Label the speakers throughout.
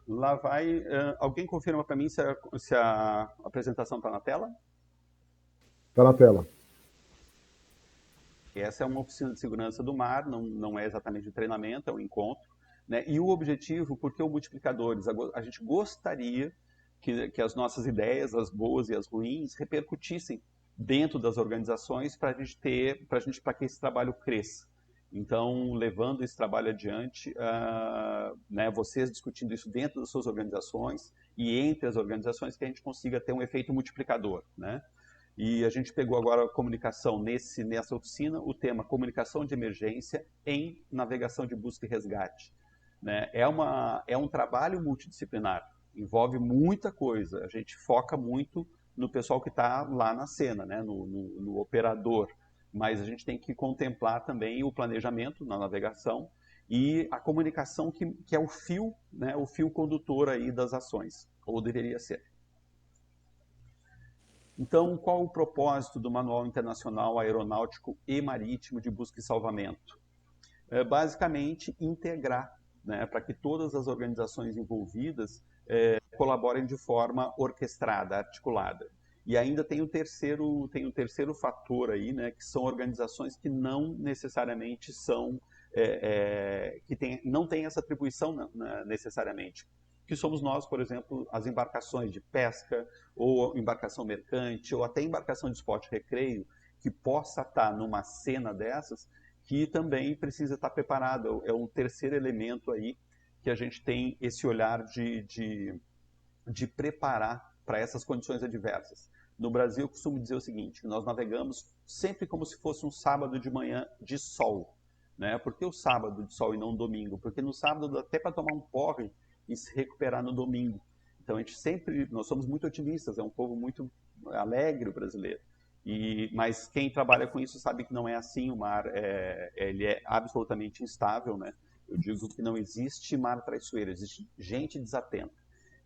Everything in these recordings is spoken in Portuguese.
Speaker 1: Lá vai. Alguém confirma para mim se a apresentação está na tela?
Speaker 2: Está na tela.
Speaker 1: Essa é uma oficina de segurança do mar, não é exatamente de treinamento, é um encontro. Né? E o objetivo, porque o multiplicadores, a gente gostaria que as nossas ideias, as boas e as ruins, repercutissem dentro das organizações para que esse trabalho cresça. Então, levando esse trabalho adiante, né, vocês discutindo isso dentro das suas organizações e entre as organizações, que a gente consiga ter um efeito multiplicador, né? E a gente pegou agora a comunicação nessa oficina, o tema comunicação de emergência em navegação de busca e resgate. Né? É um trabalho multidisciplinar, envolve muita coisa. A gente foca muito no pessoal que está lá na cena, né? No operador. Mas a gente tem que contemplar também o planejamento na navegação e a comunicação que é o fio, né? O fio condutor aí das ações, ou deveria ser. Então, qual o propósito do Manual Internacional Aeronáutico e Marítimo de Busca e Salvamento? É basicamente integrar, né, para que todas as organizações envolvidas colaborem de forma orquestrada, articulada. E ainda tem um terceiro fator aí, né, que são organizações que não necessariamente são, não têm essa atribuição necessariamente. Que somos nós, por exemplo, as embarcações de pesca, ou embarcação mercante, ou até embarcação de esporte recreio, que possa estar numa cena dessas, que também precisa estar preparado. É um terceiro elemento aí que a gente tem esse olhar de preparar para essas condições adversas. No Brasil, eu costumo dizer o seguinte: nós navegamos sempre como se fosse um sábado de manhã de sol. Né? Por que o sábado de sol e não o domingo? Porque no sábado dá até para tomar um porre e se recuperar no domingo. Então nós somos muito otimistas, é um povo muito alegre o brasileiro. Mas quem trabalha com isso sabe que não é assim. O mar ele é absolutamente instável, né? Eu digo que não existe mar traiçoeiro, existe gente desatenta.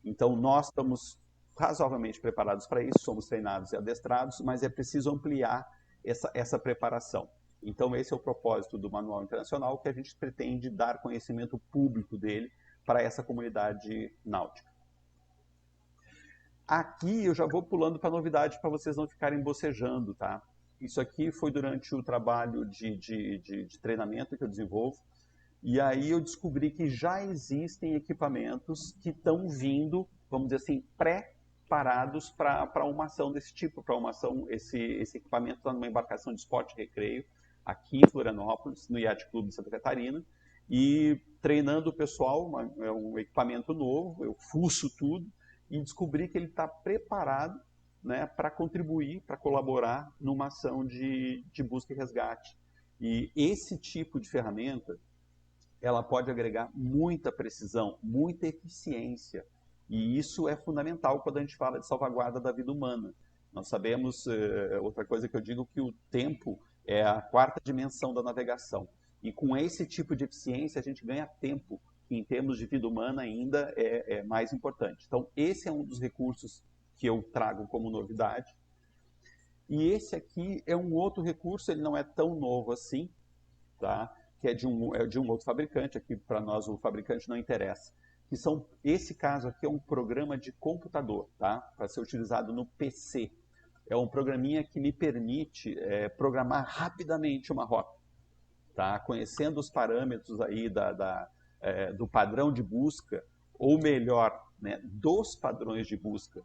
Speaker 1: Então, nós estamos razoavelmente preparados para isso, somos treinados e adestrados, mas é preciso ampliar essa preparação. Então, esse é o propósito do Manual Internacional, que a gente pretende dar conhecimento público dele para essa comunidade náutica. Aqui eu já vou pulando para a novidade para vocês não ficarem bocejando, tá? Isso aqui foi durante o trabalho de treinamento que eu desenvolvo. E aí eu descobri que já existem equipamentos que estão vindo, vamos dizer assim, preparados para uma ação desse tipo, para uma ação, esse equipamento está numa embarcação de esporte e recreio, aqui em Florianópolis, no Yacht Clube de Santa Catarina, e treinando o pessoal, é um equipamento novo, eu fuço tudo, e descobri que ele está preparado, né, para contribuir, para colaborar numa ação de busca e resgate. E esse tipo de ferramenta, ela pode agregar muita precisão, muita eficiência. E isso é fundamental quando a gente fala de salvaguarda da vida humana. Nós sabemos, outra coisa que eu digo, que o tempo é a quarta dimensão da navegação. E com esse tipo de eficiência, a gente ganha tempo, que em termos de vida humana ainda é mais importante. Então, esse é um dos recursos que eu trago como novidade. E esse aqui é um outro recurso, ele não é tão novo assim, tá? Que é de um outro fabricante, aqui para nós o fabricante não interessa. Esse caso aqui é um programa de computador, tá? Para ser utilizado no PC. É um programinha que me permite programar rapidamente uma rota, tá? Conhecendo os parâmetros aí do padrão de busca, ou melhor, né, dos padrões de busca.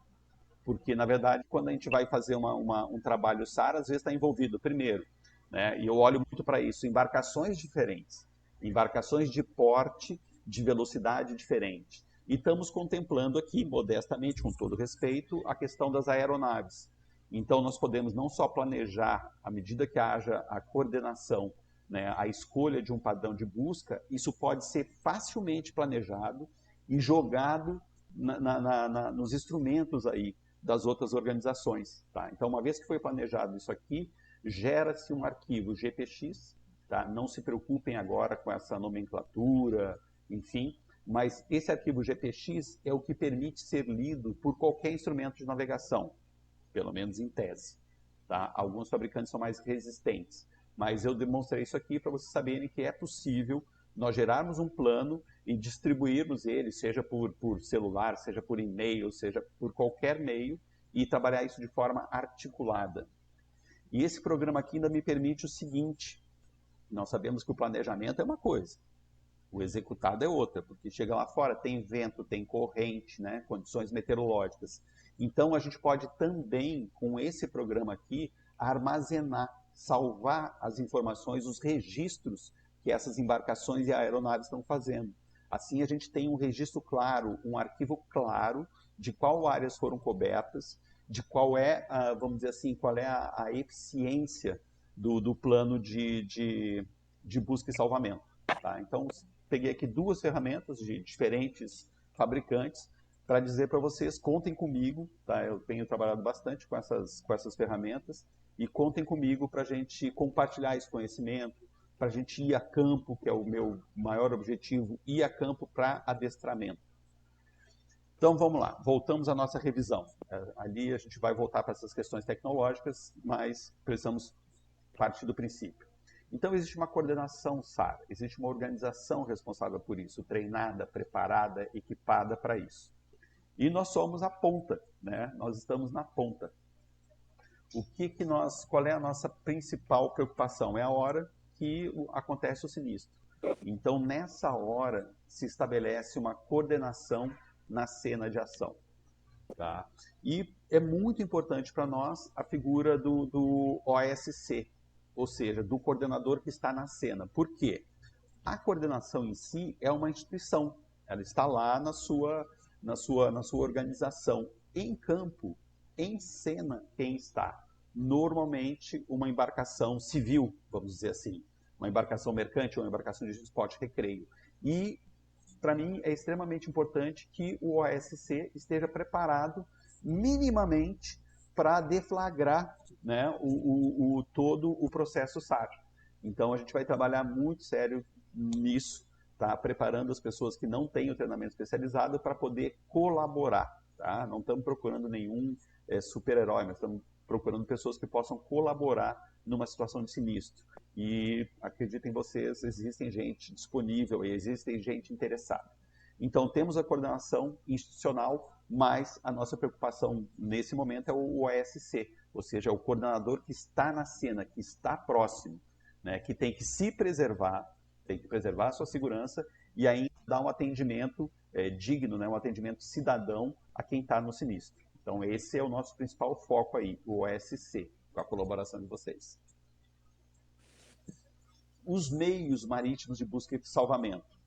Speaker 1: Porque, na verdade, quando a gente vai fazer um trabalho SAR, às vezes está envolvido, primeiro, né, e eu olho muito para isso, embarcações diferentes, embarcações de porte, de velocidade diferente. E estamos contemplando aqui, modestamente, com todo respeito, a questão das aeronaves. Então, nós podemos não só planejar, à medida que haja a coordenação, né, a escolha de um padrão de busca, isso pode ser facilmente planejado e jogado nos instrumentos aí das outras organizações. Tá? Então, uma vez que foi planejado isso aqui, gera-se um arquivo GPX, tá? Não se preocupem agora com essa nomenclatura, enfim, mas esse arquivo GPX é o que permite ser lido por qualquer instrumento de navegação, pelo menos em tese. Tá? Alguns fabricantes são mais resistentes, mas eu demonstrei isso aqui para vocês saberem que é possível nós gerarmos um plano e distribuirmos ele, seja por celular, seja por e-mail, seja por qualquer meio, e trabalhar isso de forma articulada. E esse programa aqui ainda me permite o seguinte: nós sabemos que o planejamento é uma coisa, o executado é outra, porque chega lá fora, tem vento, tem corrente, né, condições meteorológicas. Então a gente pode também, com esse programa aqui, armazenar, salvar as informações, os registros que essas embarcações e aeronaves estão fazendo. Assim a gente tem um registro claro, um arquivo claro de qual áreas foram cobertas, de qual é, vamos dizer assim, qual é a eficiência do plano de busca e salvamento. Tá? Então, peguei aqui duas ferramentas de diferentes fabricantes para dizer para vocês, contem comigo, tá? Eu tenho trabalhado bastante com essas ferramentas, e contem comigo para a gente compartilhar esse conhecimento, para a gente ir a campo, que é o meu maior objetivo, ir a campo para adestramento. Então vamos lá, voltamos à nossa revisão. Ali a gente vai voltar para essas questões tecnológicas, mas precisamos partir do princípio. Então existe uma coordenação SAR, existe uma organização responsável por isso, treinada, preparada, equipada para isso. E nós somos a ponta, né? Nós estamos na ponta. Qual é a nossa principal preocupação? É a hora que acontece o sinistro. Então nessa hora se estabelece uma coordenação na cena de ação. Tá? E é muito importante para nós a figura do OSC, ou seja, do coordenador que está na cena. Por quê? A coordenação em si é uma instituição, ela está lá na sua organização. Em campo, em cena, quem está? Normalmente uma embarcação civil, vamos dizer assim, uma embarcação mercante ou uma embarcação de esporte e recreio. E, para mim, é extremamente importante que o OSC esteja preparado minimamente para deflagrar, né, todo o processo SAR. Então a gente vai trabalhar muito sério nisso, tá? Preparando as pessoas que não têm o treinamento especializado para poder colaborar. Tá? Não estamos procurando nenhum super-herói, mas estamos procurando pessoas que possam colaborar numa situação de sinistro. E acreditem vocês, existem gente disponível e existem gente interessada. Então temos a coordenação institucional, mas a nossa preocupação nesse momento é o OSC, ou seja, é o coordenador que está na cena, que está próximo, né, que tem que se preservar, tem que preservar a sua segurança e ainda dar um atendimento digno, né, um atendimento cidadão a quem está no sinistro. Então esse é o nosso principal foco aí, o OSC, com a colaboração de vocês. Os meios marítimos de busca e salvamento.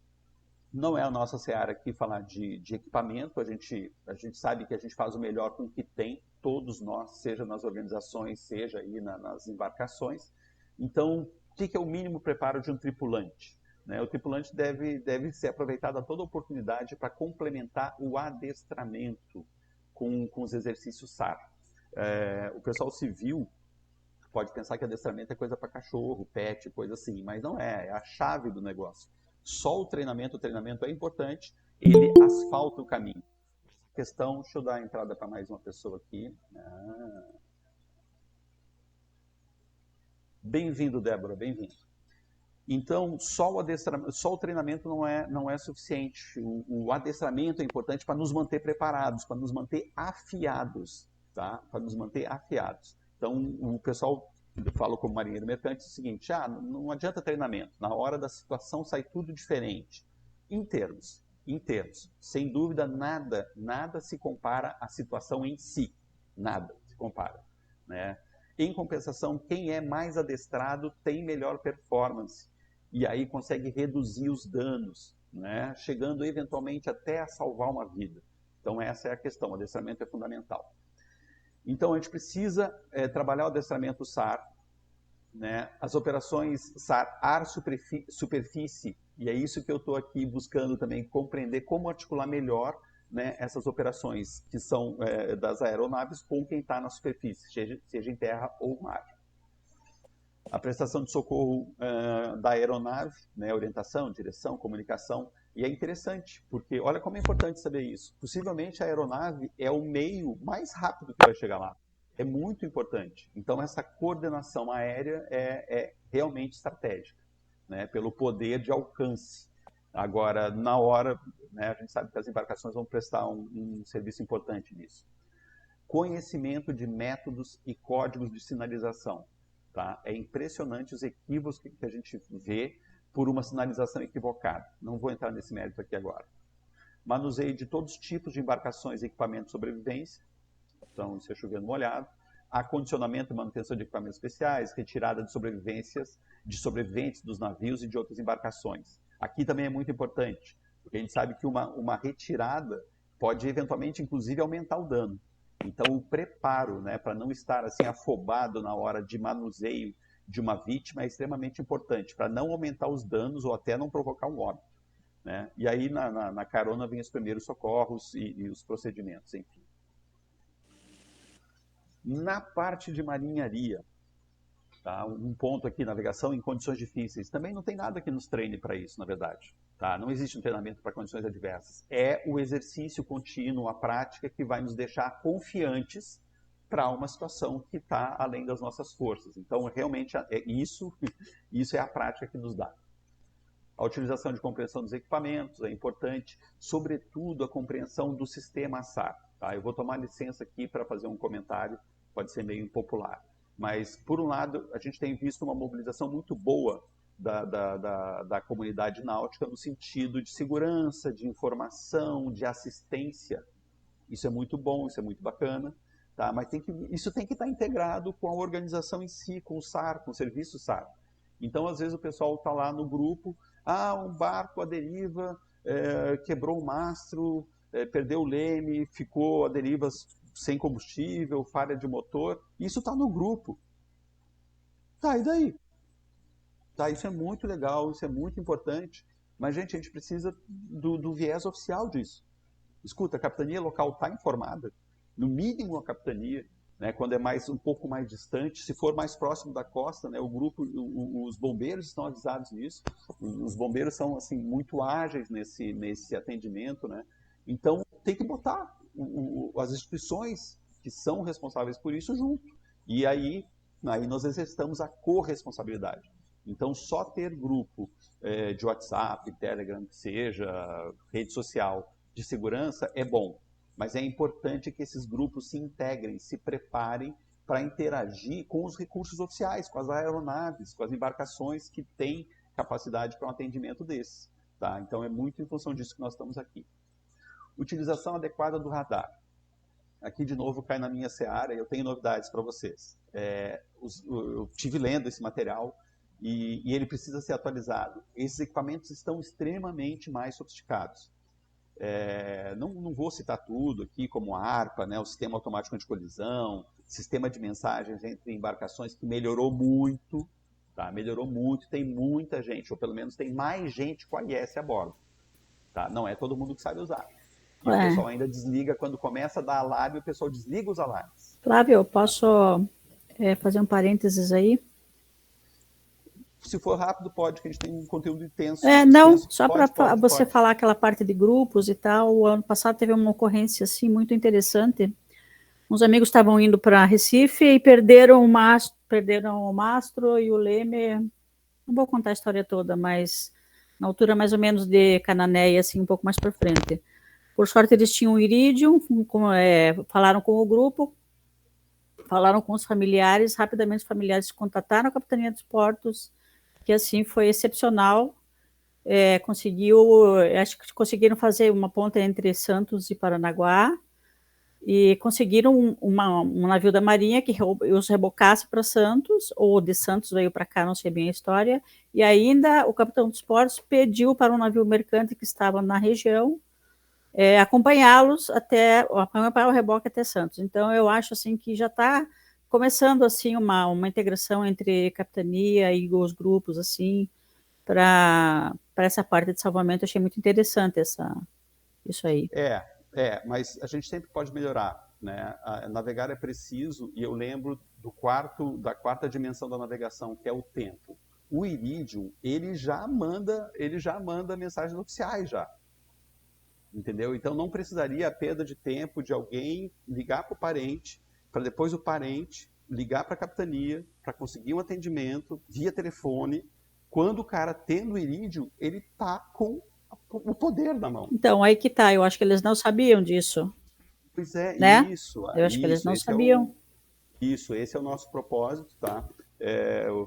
Speaker 1: Não é a nossa seara aqui falar de equipamento, a gente sabe que a gente faz o melhor com o que tem, todos nós, seja nas organizações, seja aí nas embarcações. Então, o que é o mínimo preparo de um tripulante? Né? O tripulante deve ser aproveitado a toda oportunidade para complementar o adestramento com os exercícios SAR. O pessoal civil pode pensar que adestramento é coisa para cachorro, pet, coisa assim, mas não é a chave do negócio. Só o treinamento é importante, ele asfalta o caminho. Questão, deixa eu dar a entrada para mais uma pessoa aqui. Bem-vindo, Débora, bem-vindo. Então, só o treinamento não é suficiente. O adestramento é importante para nos manter preparados, para nos manter afiados, tá? Para nos manter afiados. Então, o pessoal fala como marinheiro mercante o seguinte: não adianta treinamento, na hora da situação sai tudo diferente. Em termos, sem dúvida, nada se compara à situação em si, nada se compara, né? Em compensação, quem é mais adestrado tem melhor performance e aí consegue reduzir os danos, né? Chegando eventualmente até a salvar uma vida. Então essa é a questão, o adestramento é fundamental. Então a gente precisa trabalhar o adestramento SAR, né? As operações SAR, ar-superfície, e é isso que eu estou aqui buscando também compreender como articular melhor, né, essas operações que são das aeronaves com quem está na superfície, seja em terra ou mar. A prestação de socorro da aeronave, né, orientação, direção, comunicação, e é interessante, porque olha como é importante saber isso. Possivelmente a aeronave é o meio mais rápido que vai chegar lá. É muito importante. Então essa coordenação aérea é realmente estratégica. né, pelo poder de alcance. Agora, na hora, né, a gente sabe que as embarcações vão prestar um serviço importante nisso. Conhecimento de métodos e códigos de sinalização. Tá? É impressionante os equívocos que a gente vê por uma sinalização equivocada. Não vou entrar nesse mérito aqui agora. Manuseio de todos os tipos de embarcações e equipamentos de sobrevivência. Então, isso é chovendo molhado. Acondicionamento e manutenção de equipamentos especiais, retirada de sobreviventes dos navios e de outras embarcações. Aqui também é muito importante, porque a gente sabe que uma retirada pode eventualmente, inclusive, aumentar o dano. Então, o preparo, né, para não estar assim afobado na hora de manuseio de uma vítima é extremamente importante, para não aumentar os danos ou até não provocar um óbito. Né? E aí, na carona, vem os primeiros socorros e os procedimentos, enfim. Na parte de marinharia, tá? Um ponto aqui, navegação em condições difíceis. Também não tem nada que nos treine para isso, na verdade. Tá? Não existe um treinamento para condições adversas. É o exercício contínuo, a prática que vai nos deixar confiantes para uma situação que está além das nossas forças. Então, realmente, isso é a prática que nos dá. A utilização de compreensão dos equipamentos é importante, sobretudo a compreensão do sistema SAR. Tá? Eu vou tomar licença aqui para fazer um comentário, pode ser meio impopular. Mas, por um lado, a gente tem visto uma mobilização muito boa da comunidade náutica no sentido de segurança, de informação, de assistência. Isso é muito bom, isso é muito bacana, tá? Mas isso tem que estar integrado com a organização em si, com o SAR, com o serviço SAR. Então, às vezes, o pessoal está lá no grupo, um barco à deriva, quebrou o mastro, perdeu o leme, ficou à deriva sem combustível, falha de motor. Isso está no grupo. Tá, e daí? Tá, isso é muito legal, isso é muito importante, mas, gente, a gente precisa do viés oficial disso. Escuta, a capitania local está informada, no mínimo a capitania, né, quando é um pouco mais distante, se for mais próximo da costa, né, o grupo, os bombeiros estão avisados nisso, os bombeiros são assim, muito ágeis nesse atendimento, né? Então tem que botar as instituições que são responsáveis por isso junto, e aí nós exercitamos a corresponsabilidade. Então, só ter grupo de WhatsApp, Telegram, que seja, rede social de segurança é bom. Mas é importante que esses grupos se integrem, se preparem para interagir com os recursos oficiais, com as aeronaves, com as embarcações que têm capacidade para um atendimento desses. Tá? Então, é muito em função disso que nós estamos aqui. Utilização adequada do radar. Aqui, de novo, cai na minha seara e eu tenho novidades para vocês. Eu estive lendo esse material, e ele precisa ser atualizado. Esses equipamentos estão extremamente mais sofisticados. Não vou citar tudo aqui, como a ARPA, né, o Sistema Automático Anticolisão, sistema de mensagens entre embarcações, que melhorou muito, tá? Melhorou muito, tem muita gente, ou pelo menos tem mais gente com a IS a bordo. Tá? Não é todo mundo que sabe usar. E o pessoal ainda desliga, quando começa a dar alarme, o pessoal desliga os alarmes.
Speaker 3: Flávio, eu posso fazer um parênteses aí?
Speaker 1: Se for rápido, pode, que a gente tem um conteúdo intenso.
Speaker 3: Não, só para você falar aquela parte de grupos e tal. O ano passado teve uma ocorrência assim muito interessante. Uns amigos estavam indo para Recife e perderam o mastro e o leme. Não vou contar a história toda, mas na altura mais ou menos de Cananéia, assim, um pouco mais para frente. Por sorte, eles tinham um Iridium, falaram com o grupo, falaram com os familiares. Rapidamente, os familiares contataram a Capitania dos Portos, que assim foi excepcional. Acho que conseguiram fazer uma ponte entre Santos e Paranaguá, e conseguiram um navio da Marinha que os rebocasse para Santos, ou de Santos veio para cá, não sei bem a história, e ainda o capitão dos portos pediu para um navio mercante que estava na região acompanhá-los acompanhar o reboque até Santos. Então, eu acho assim que já está começando assim uma integração entre capitania e os grupos assim para essa parte de salvamento. Eu achei muito interessante isso aí.
Speaker 1: Mas a gente sempre pode melhorar, né? Navegar é preciso, e eu lembro da quarta dimensão da navegação, que é o tempo. O Iridium, ele já manda mensagens oficiais já. Entendeu? Então não precisaria a perda de tempo de alguém ligar para o parente, para depois o parente ligar para a capitania, para conseguir um atendimento via telefone, quando o cara tendo o irídio, ele tá com o poder na mão.
Speaker 3: Então, aí que tá, eu acho que eles não sabiam disso,
Speaker 1: Pois é,
Speaker 3: né?
Speaker 1: isso,
Speaker 3: Eu acho que eles não
Speaker 1: esse
Speaker 3: sabiam.
Speaker 1: esse é o nosso propósito, tá?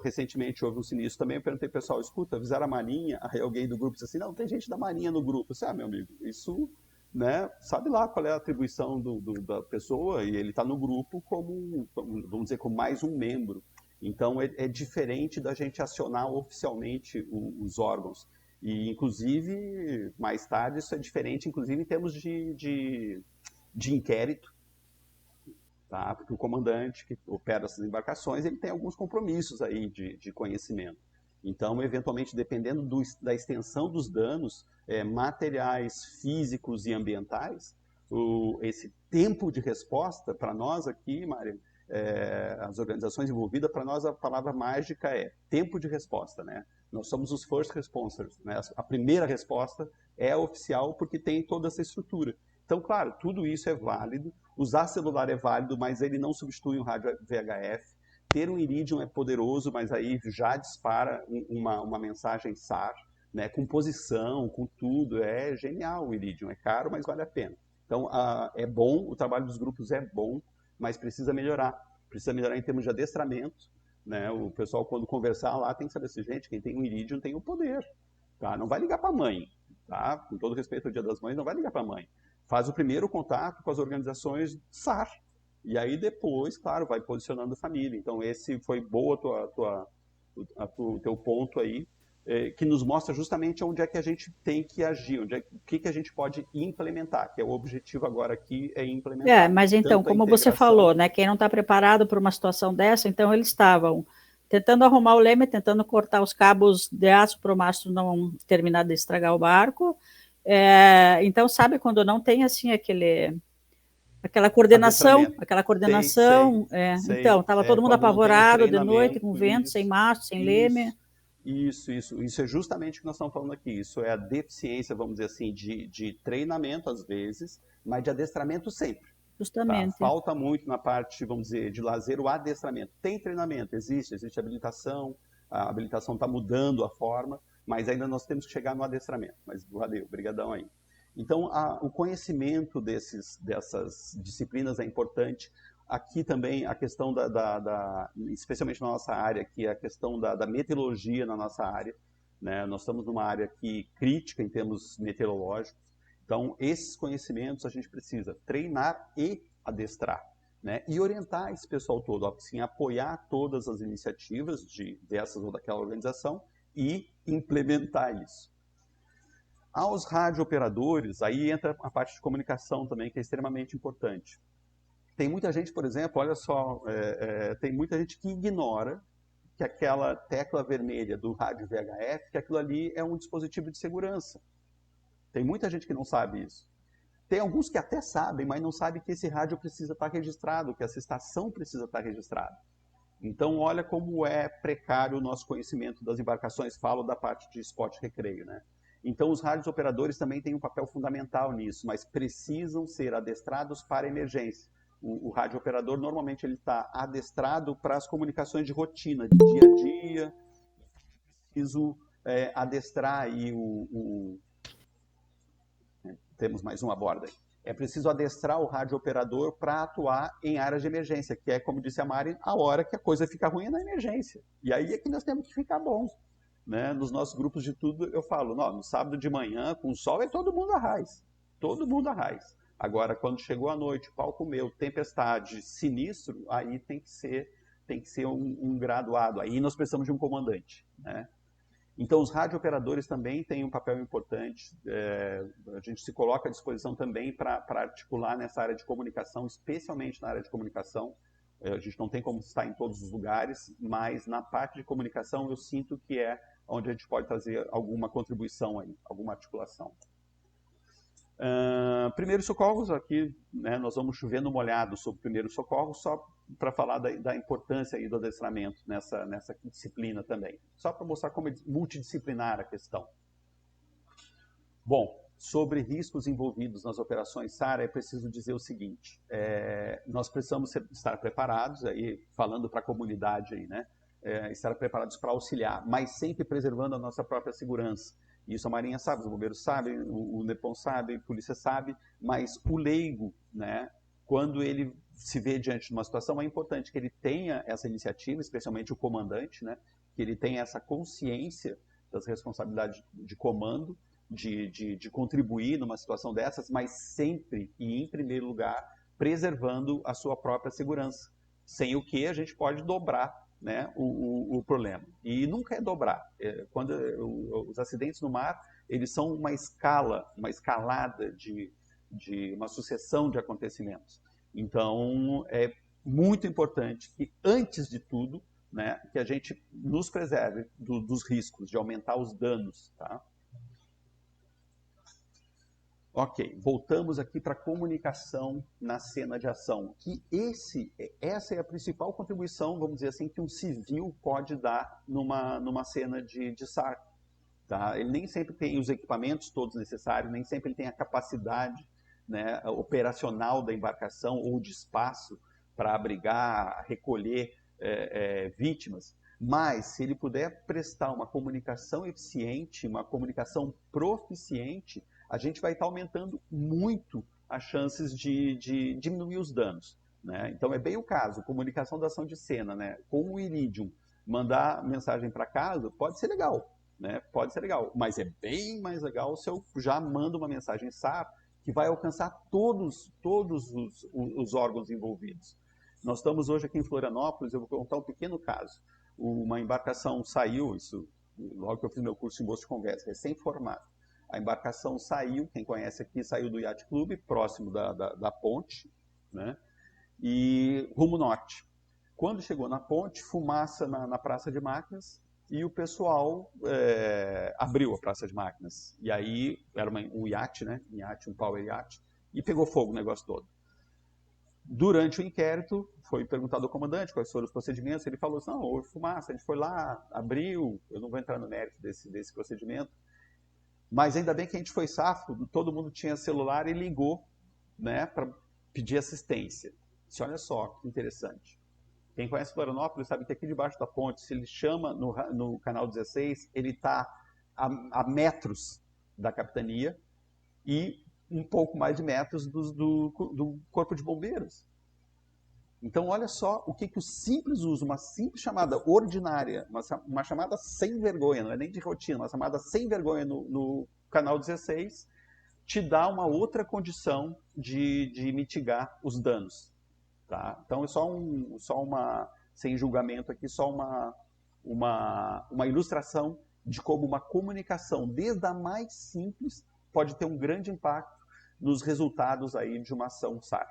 Speaker 1: Recentemente houve um sinistro também, eu perguntei, pessoal, escuta, avisaram a Marinha? Aí alguém do grupo disse assim, não, tem gente da Marinha no grupo. Eu disse, meu amigo, isso, né, sabe lá qual é a atribuição da pessoa, e ele está no grupo como, vamos dizer, como mais um membro. Então, é diferente da gente acionar oficialmente os órgãos. E, inclusive, mais tarde, isso é diferente, inclusive, em termos de inquérito, tá? Porque o comandante que opera essas embarcações, ele tem alguns compromissos aí de conhecimento. Então, eventualmente, dependendo da extensão dos danos materiais, físicos e ambientais, esse tempo de resposta, para nós aqui, Mário, as organizações envolvidas, para nós a palavra mágica é tempo de resposta, né? Nós somos os first responders, né? A primeira resposta é oficial porque tem toda essa estrutura. Então, claro, tudo isso é válido. Usar celular é válido, mas ele não substitui um rádio VHF. Ter um Iridium é poderoso, mas aí já dispara uma mensagem SAR, né? Com posição, com tudo. É genial o Iridium. É caro, mas vale a pena. Então, é bom, o trabalho dos grupos é bom, mas precisa melhorar. Precisa melhorar em termos de adestramento, né? O pessoal, quando conversar lá, tem que saber assim, gente, quem tem um Iridium tem o poder. Tá? Não vai ligar para a mãe. Tá? Com todo respeito ao Dia das Mães, não vai ligar para a mãe. Faz o primeiro contato com as organizações SAR. E aí depois, claro, vai posicionando a família. Então esse foi boa o teu ponto aí, que nos mostra justamente onde é que a gente tem que agir, o que a gente pode implementar, que é o objetivo agora aqui, é implementar.
Speaker 3: Mas então, como você falou, né, quem não está preparado para uma situação dessa, então eles estavam tentando arrumar o leme, tentando cortar os cabos de aço para o mastro não terminar de estragar o barco. Então, sabe quando não tem assim aquela coordenação,
Speaker 1: sei.
Speaker 3: então, estava todo mundo apavorado de noite, com vento,
Speaker 1: isso,
Speaker 3: sem mastro, sem leme.
Speaker 1: Isso é justamente o que nós estamos falando aqui. Isso é a deficiência, vamos dizer assim, de treinamento às vezes, mas de adestramento sempre.
Speaker 3: Justamente.
Speaker 1: Tá? Falta muito na parte, vamos dizer, de lazer o adestramento. Tem treinamento, existe habilitação, a habilitação está mudando a forma, mas ainda nós temos que chegar no adestramento. Mas valeu, brigadão aí. Então, o conhecimento dessas disciplinas é importante. Aqui também a questão especialmente na nossa área, que é a questão da meteorologia na nossa área, né? Nós estamos numa área aqui crítica em termos meteorológicos. Então, esses conhecimentos a gente precisa treinar e adestrar, né? E orientar esse pessoal todo, assim, apoiar todas as iniciativas dessas ou daquela organização e implementar isso. Aos radiooperadores, aí entra a parte de comunicação também, que é extremamente importante. Tem muita gente, por exemplo, olha só, tem muita gente que ignora que aquela tecla vermelha do rádio VHF, que aquilo ali é um dispositivo de segurança. Tem muita gente que não sabe isso. Tem alguns que até sabem, mas não sabem que esse rádio precisa estar registrado, que essa estação precisa estar registrada. Então, olha como é precário o nosso conhecimento das embarcações, falo da parte de esporte recreio, né? Então, os rádios operadores também têm um papel fundamental nisso, mas precisam ser adestrados para emergência. O rádio operador, normalmente, ele está adestrado para as comunicações de rotina, de dia a dia. Preciso adestrar aí temos mais uma borda aí. É preciso adestrar o rádio operador para atuar em áreas de emergência, que é, como disse a Mari, a hora que a coisa fica ruim é na emergência. E aí é que nós temos que ficar bons. Né? Nos nossos grupos de tudo, eu falo, no sábado de manhã, com sol, é todo mundo a raiz. Todo mundo a raiz. Agora, quando chegou a noite, palco meu, tempestade, sinistro, aí tem que ser um graduado. Aí nós precisamos de um comandante. Né? Então, os radiooperadores também têm um papel importante. A gente se coloca à disposição também para articular nessa área de comunicação, especialmente na área de comunicação. A gente não tem como estar em todos os lugares, mas na parte de comunicação eu sinto que é onde a gente pode trazer alguma contribuição aí, alguma articulação. Primeiros socorros, aqui, né, nós vamos chover no molhado sobre primeiros socorros, só para falar da importância aí do adestramento nessa disciplina também. Só para mostrar como é multidisciplinar a questão. Bom, sobre riscos envolvidos nas operações SAR, é preciso dizer o seguinte, nós precisamos estar preparados, aí, falando para a comunidade, aí, né? estar preparados para auxiliar, mas sempre preservando a nossa própria segurança. Isso a Marinha sabe, os bombeiros sabem, o NEPOM sabe, a polícia sabe, mas o leigo, né, quando ele se vê diante de uma situação, é importante que ele tenha essa iniciativa, especialmente o comandante, né, que ele tenha essa consciência das responsabilidades de comando, de contribuir numa situação dessas, mas sempre e em primeiro lugar preservando a sua própria segurança, sem o que a gente pode dobrar, né, o problema. E nunca é dobrar. Quando os acidentes no mar, eles são uma escalada de uma sucessão de acontecimentos. Então, é muito importante que, antes de tudo, né, que a gente nos preserve dos riscos, de aumentar os danos. Tá? Ok, voltamos aqui para a comunicação na cena de ação. Que essa é a principal contribuição, vamos dizer assim, que um civil pode dar numa cena de SAR. Tá? Ele nem sempre tem os equipamentos todos necessários, nem sempre ele tem a capacidade, né, operacional da embarcação ou de espaço para abrigar, recolher vítimas. Mas, se ele puder prestar uma comunicação eficiente, uma comunicação proficiente, a gente vai estar aumentando muito as chances de diminuir os danos. Né? Então, é bem o caso, comunicação da ação de cena, né? Com o Iridium, mandar mensagem para casa pode ser legal, né? Pode ser legal, mas é bem mais legal se eu já mando uma mensagem SAR que vai alcançar todos os órgãos envolvidos. Nós estamos hoje aqui em Florianópolis, eu vou contar um pequeno caso. Uma embarcação saiu, isso logo que eu fiz meu curso em Bolsa de Conversa, recém-formado. A embarcação saiu, quem conhece aqui, saiu do Yacht Club, próximo da ponte, né? E rumo norte. Quando chegou na ponte, fumaça na praça de máquinas e o pessoal abriu a praça de máquinas. E aí, era um iate, né? Um power yacht, e pegou fogo o negócio todo. Durante o inquérito, foi perguntado ao comandante quais foram os procedimentos, ele falou assim, não, houve fumaça, a gente foi lá, abriu, eu não vou entrar no mérito desse procedimento, mas ainda bem que a gente foi safo, todo mundo tinha celular e ligou, né, para pedir assistência. Disse, olha só, que interessante. Quem conhece Florianópolis sabe que aqui debaixo da ponte, se ele chama no canal 16, ele está a metros da capitania e um pouco mais de metros do corpo de bombeiros. Então, olha só o que o simples uso, uma simples chamada ordinária, uma chamada sem vergonha, não é nem de rotina, uma chamada sem vergonha no canal 16, te dá uma outra condição de mitigar os danos. Tá? Então, é só uma, sem julgamento aqui, só uma ilustração de como uma comunicação, desde a mais simples, pode ter um grande impacto nos resultados aí de uma ação SAR.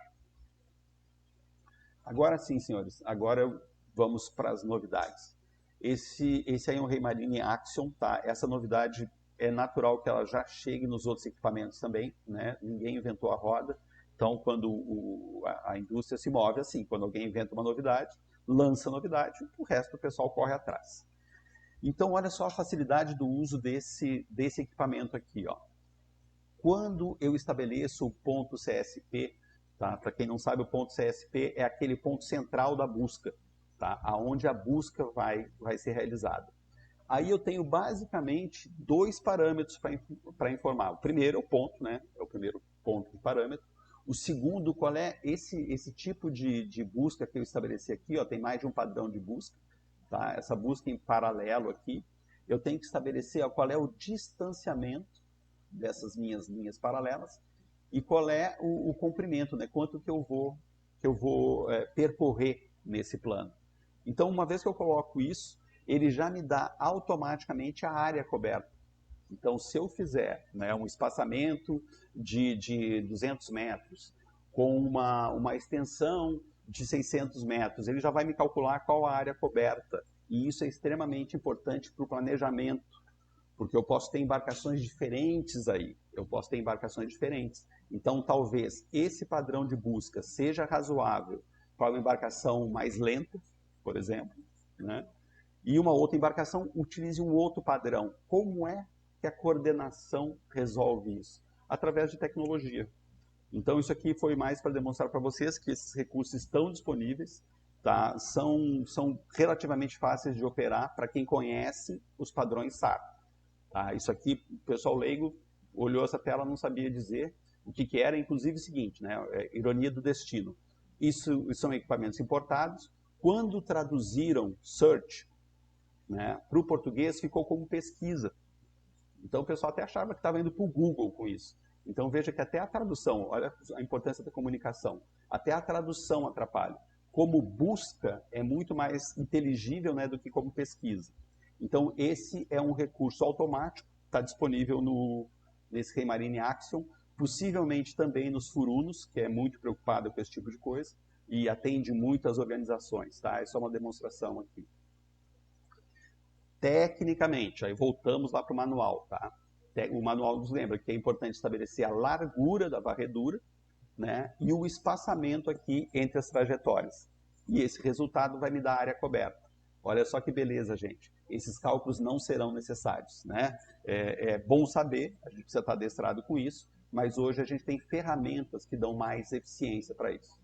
Speaker 1: Agora sim, senhores, agora vamos para as novidades. Esse aí é um Raymarine Axiom, tá? Essa novidade é natural que ela já chegue nos outros equipamentos também, né? Ninguém inventou a roda. Então, quando a indústria se move assim, quando alguém inventa uma novidade, lança a novidade, o resto do pessoal corre atrás. Então, olha só a facilidade do uso desse equipamento aqui, ó. Quando eu estabeleço o ponto CSP, tá? Para quem não sabe, o ponto CSP é aquele ponto central da busca, tá? Aonde a busca vai ser realizada. Aí eu tenho basicamente dois parâmetros para informar. O primeiro é o ponto, né? É o primeiro ponto de parâmetro. O segundo, qual é esse tipo de busca que eu estabeleci aqui, ó, tem mais de um padrão de busca, tá? Essa busca em paralelo aqui, eu tenho que estabelecer, ó, qual é o distanciamento dessas minhas linhas paralelas e qual é o comprimento, né? Quanto que eu vou percorrer nesse plano. Então, uma vez que eu coloco isso, ele já me dá automaticamente a área coberta. Então, se eu fizer, né, um espaçamento de 200 metros com uma extensão de 600 metros, ele já vai me calcular qual a área coberta. E isso é extremamente importante para o planejamento, porque eu posso ter embarcações diferentes aí. Então, talvez esse padrão de busca seja razoável para uma embarcação mais lenta, por exemplo, né? E uma outra embarcação utilize um outro padrão. Como é que a coordenação resolve isso? Através de tecnologia. Então, isso aqui foi mais para demonstrar para vocês que esses recursos estão disponíveis. tá? São relativamente fáceis de operar para quem conhece os padrões SAR. Tá? Isso aqui, o pessoal leigo olhou essa tela, não sabia dizer o que era, inclusive o seguinte, né? Ironia do destino. Isso são equipamentos importados. Quando traduziram search, né, para o português, ficou como pesquisa. Então o pessoal até achava que estava indo para o Google com isso. Então veja que até a tradução, olha a importância da comunicação, até a tradução atrapalha. Como busca é muito mais inteligível, né, do que como pesquisa. Então esse é um recurso automático, está disponível nesse Raymarine Axiom, possivelmente também nos Furunos, que é muito preocupado com esse tipo de coisa, e atende muitas organizações, tá? É só uma demonstração aqui. Tecnicamente, aí voltamos lá para o manual, tá? O manual nos lembra que é importante estabelecer a largura da varredura, né, e o espaçamento aqui entre as trajetórias. E esse resultado vai me dar a área coberta. Olha só que beleza, gente. Esses cálculos não serão necessários, né? É bom saber, a gente precisa estar adestrado com isso, mas hoje a gente tem ferramentas que dão mais eficiência para isso.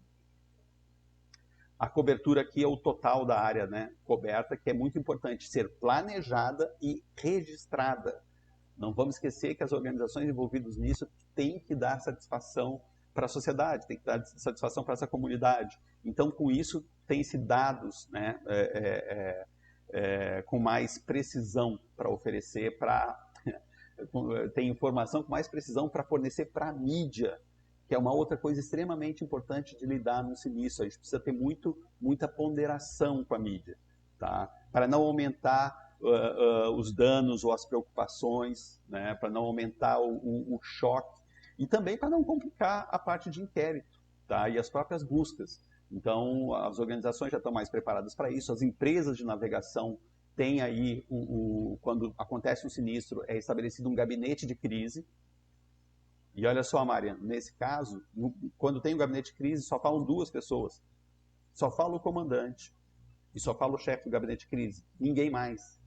Speaker 1: A cobertura aqui é o total da área, né, coberta, que é muito importante ser planejada e registrada. Não vamos esquecer que as organizações envolvidas nisso têm que dar satisfação para a sociedade, têm que dar satisfação para essa comunidade. Então, com isso, tem-se dados, né, com mais precisão para oferecer, tem informação com mais precisão para fornecer para a mídia, que é uma outra coisa extremamente importante de lidar no sinistro. A gente precisa ter muita ponderação com a mídia, tá? Para não aumentar os danos ou as preocupações, né? Para não aumentar o choque e também para não complicar a parte de inquérito, tá? E as próprias buscas. Então, as organizações já estão mais preparadas para isso, as empresas de navegação têm aí, quando acontece um sinistro, é estabelecido um gabinete de crise. E olha só, Mariana, nesse caso, quando tem um gabinete de crise, só falam duas pessoas. Só fala o comandante e só fala o chefe do gabinete de crise. Ninguém mais.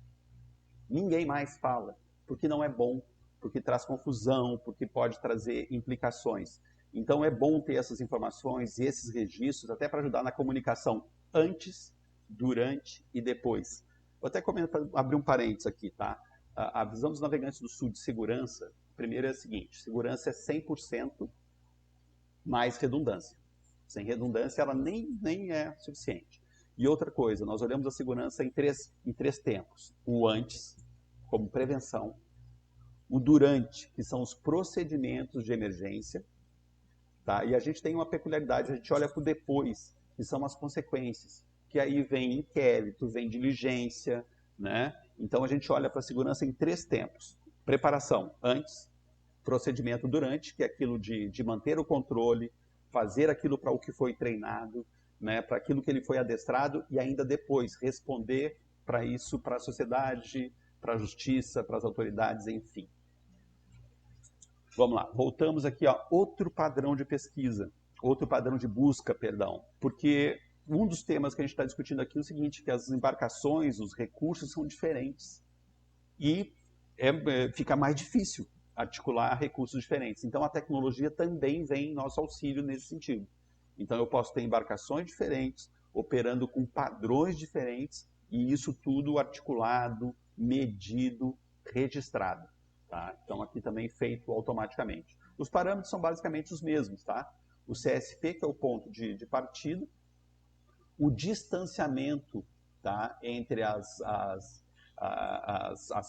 Speaker 1: Ninguém mais fala, porque não é bom, porque traz confusão, porque pode trazer implicações. Então é bom ter essas informações e esses registros, até para ajudar na comunicação antes, durante e depois. Vou até abrir um parênteses aqui, tá? A visão dos navegantes do sul de segurança, primeiro é a seguinte: segurança é 100% mais redundância. Sem redundância, ela nem é suficiente. E outra coisa, nós olhamos a segurança em três tempos. O antes, como prevenção. O durante, que são os procedimentos de emergência. Tá? E a gente tem uma peculiaridade, a gente olha para o depois, que são as consequências. Que aí vem inquérito, vem diligência, né? Então a gente olha para a segurança em três tempos. Preparação, antes. Procedimento durante, que é aquilo de manter o controle, fazer aquilo para o que foi treinado, né, para aquilo que ele foi adestrado, e ainda depois responder para isso, para a sociedade, para a justiça, para as autoridades, enfim. Vamos lá, voltamos aqui a outro padrão de pesquisa, outro padrão de busca, perdão, porque um dos temas que a gente está discutindo aqui é o seguinte, que as embarcações, os recursos são diferentes e fica mais difícil articular recursos diferentes. Então a tecnologia também vem em nosso auxílio nesse sentido. Então eu posso ter embarcações diferentes, operando com padrões diferentes, e isso tudo articulado, medido, registrado. Tá? Então aqui também feito automaticamente. Os parâmetros são basicamente os mesmos. Tá? O CSP, que é o ponto de partida, o distanciamento, tá, entre as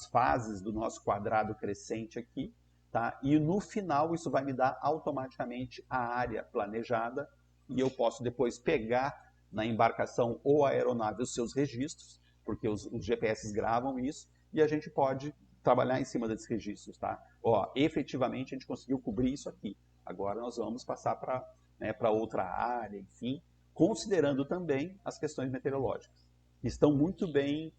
Speaker 1: fases do nosso quadrado crescente aqui, tá? E no final isso vai me dar automaticamente a área planejada, e eu posso depois pegar na embarcação ou aeronave os seus registros, porque os GPS gravam isso, e a gente pode trabalhar em cima desses registros, tá? Ó, efetivamente a gente conseguiu cobrir isso aqui. Agora nós vamos passar para, né, para outra área, enfim, considerando também as questões meteorológicas. Estão muito bem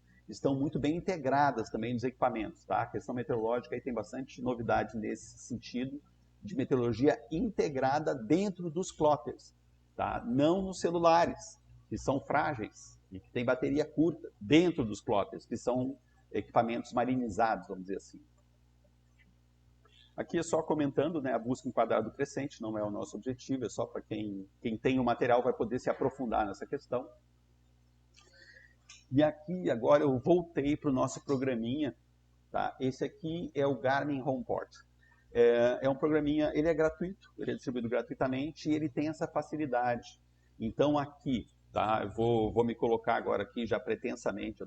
Speaker 1: integradas também nos equipamentos, tá? A questão meteorológica aí tem bastante novidade nesse sentido, de meteorologia integrada dentro dos plotters, tá? Não nos celulares, que são frágeis e que têm bateria curta, dentro dos plotters, que são equipamentos marinizados, vamos dizer assim. Aqui é só comentando, né, a busca em quadrado crescente, não é o nosso objetivo, é só para quem tem o material vai poder se aprofundar nessa questão. E aqui, agora, eu voltei para o nosso programinha. Tá? Esse aqui é o Garmin HomePort. É um programinha, ele é gratuito, ele é distribuído gratuitamente e ele tem essa facilidade. Então aqui, tá? Eu vou me colocar agora aqui já pretensamente,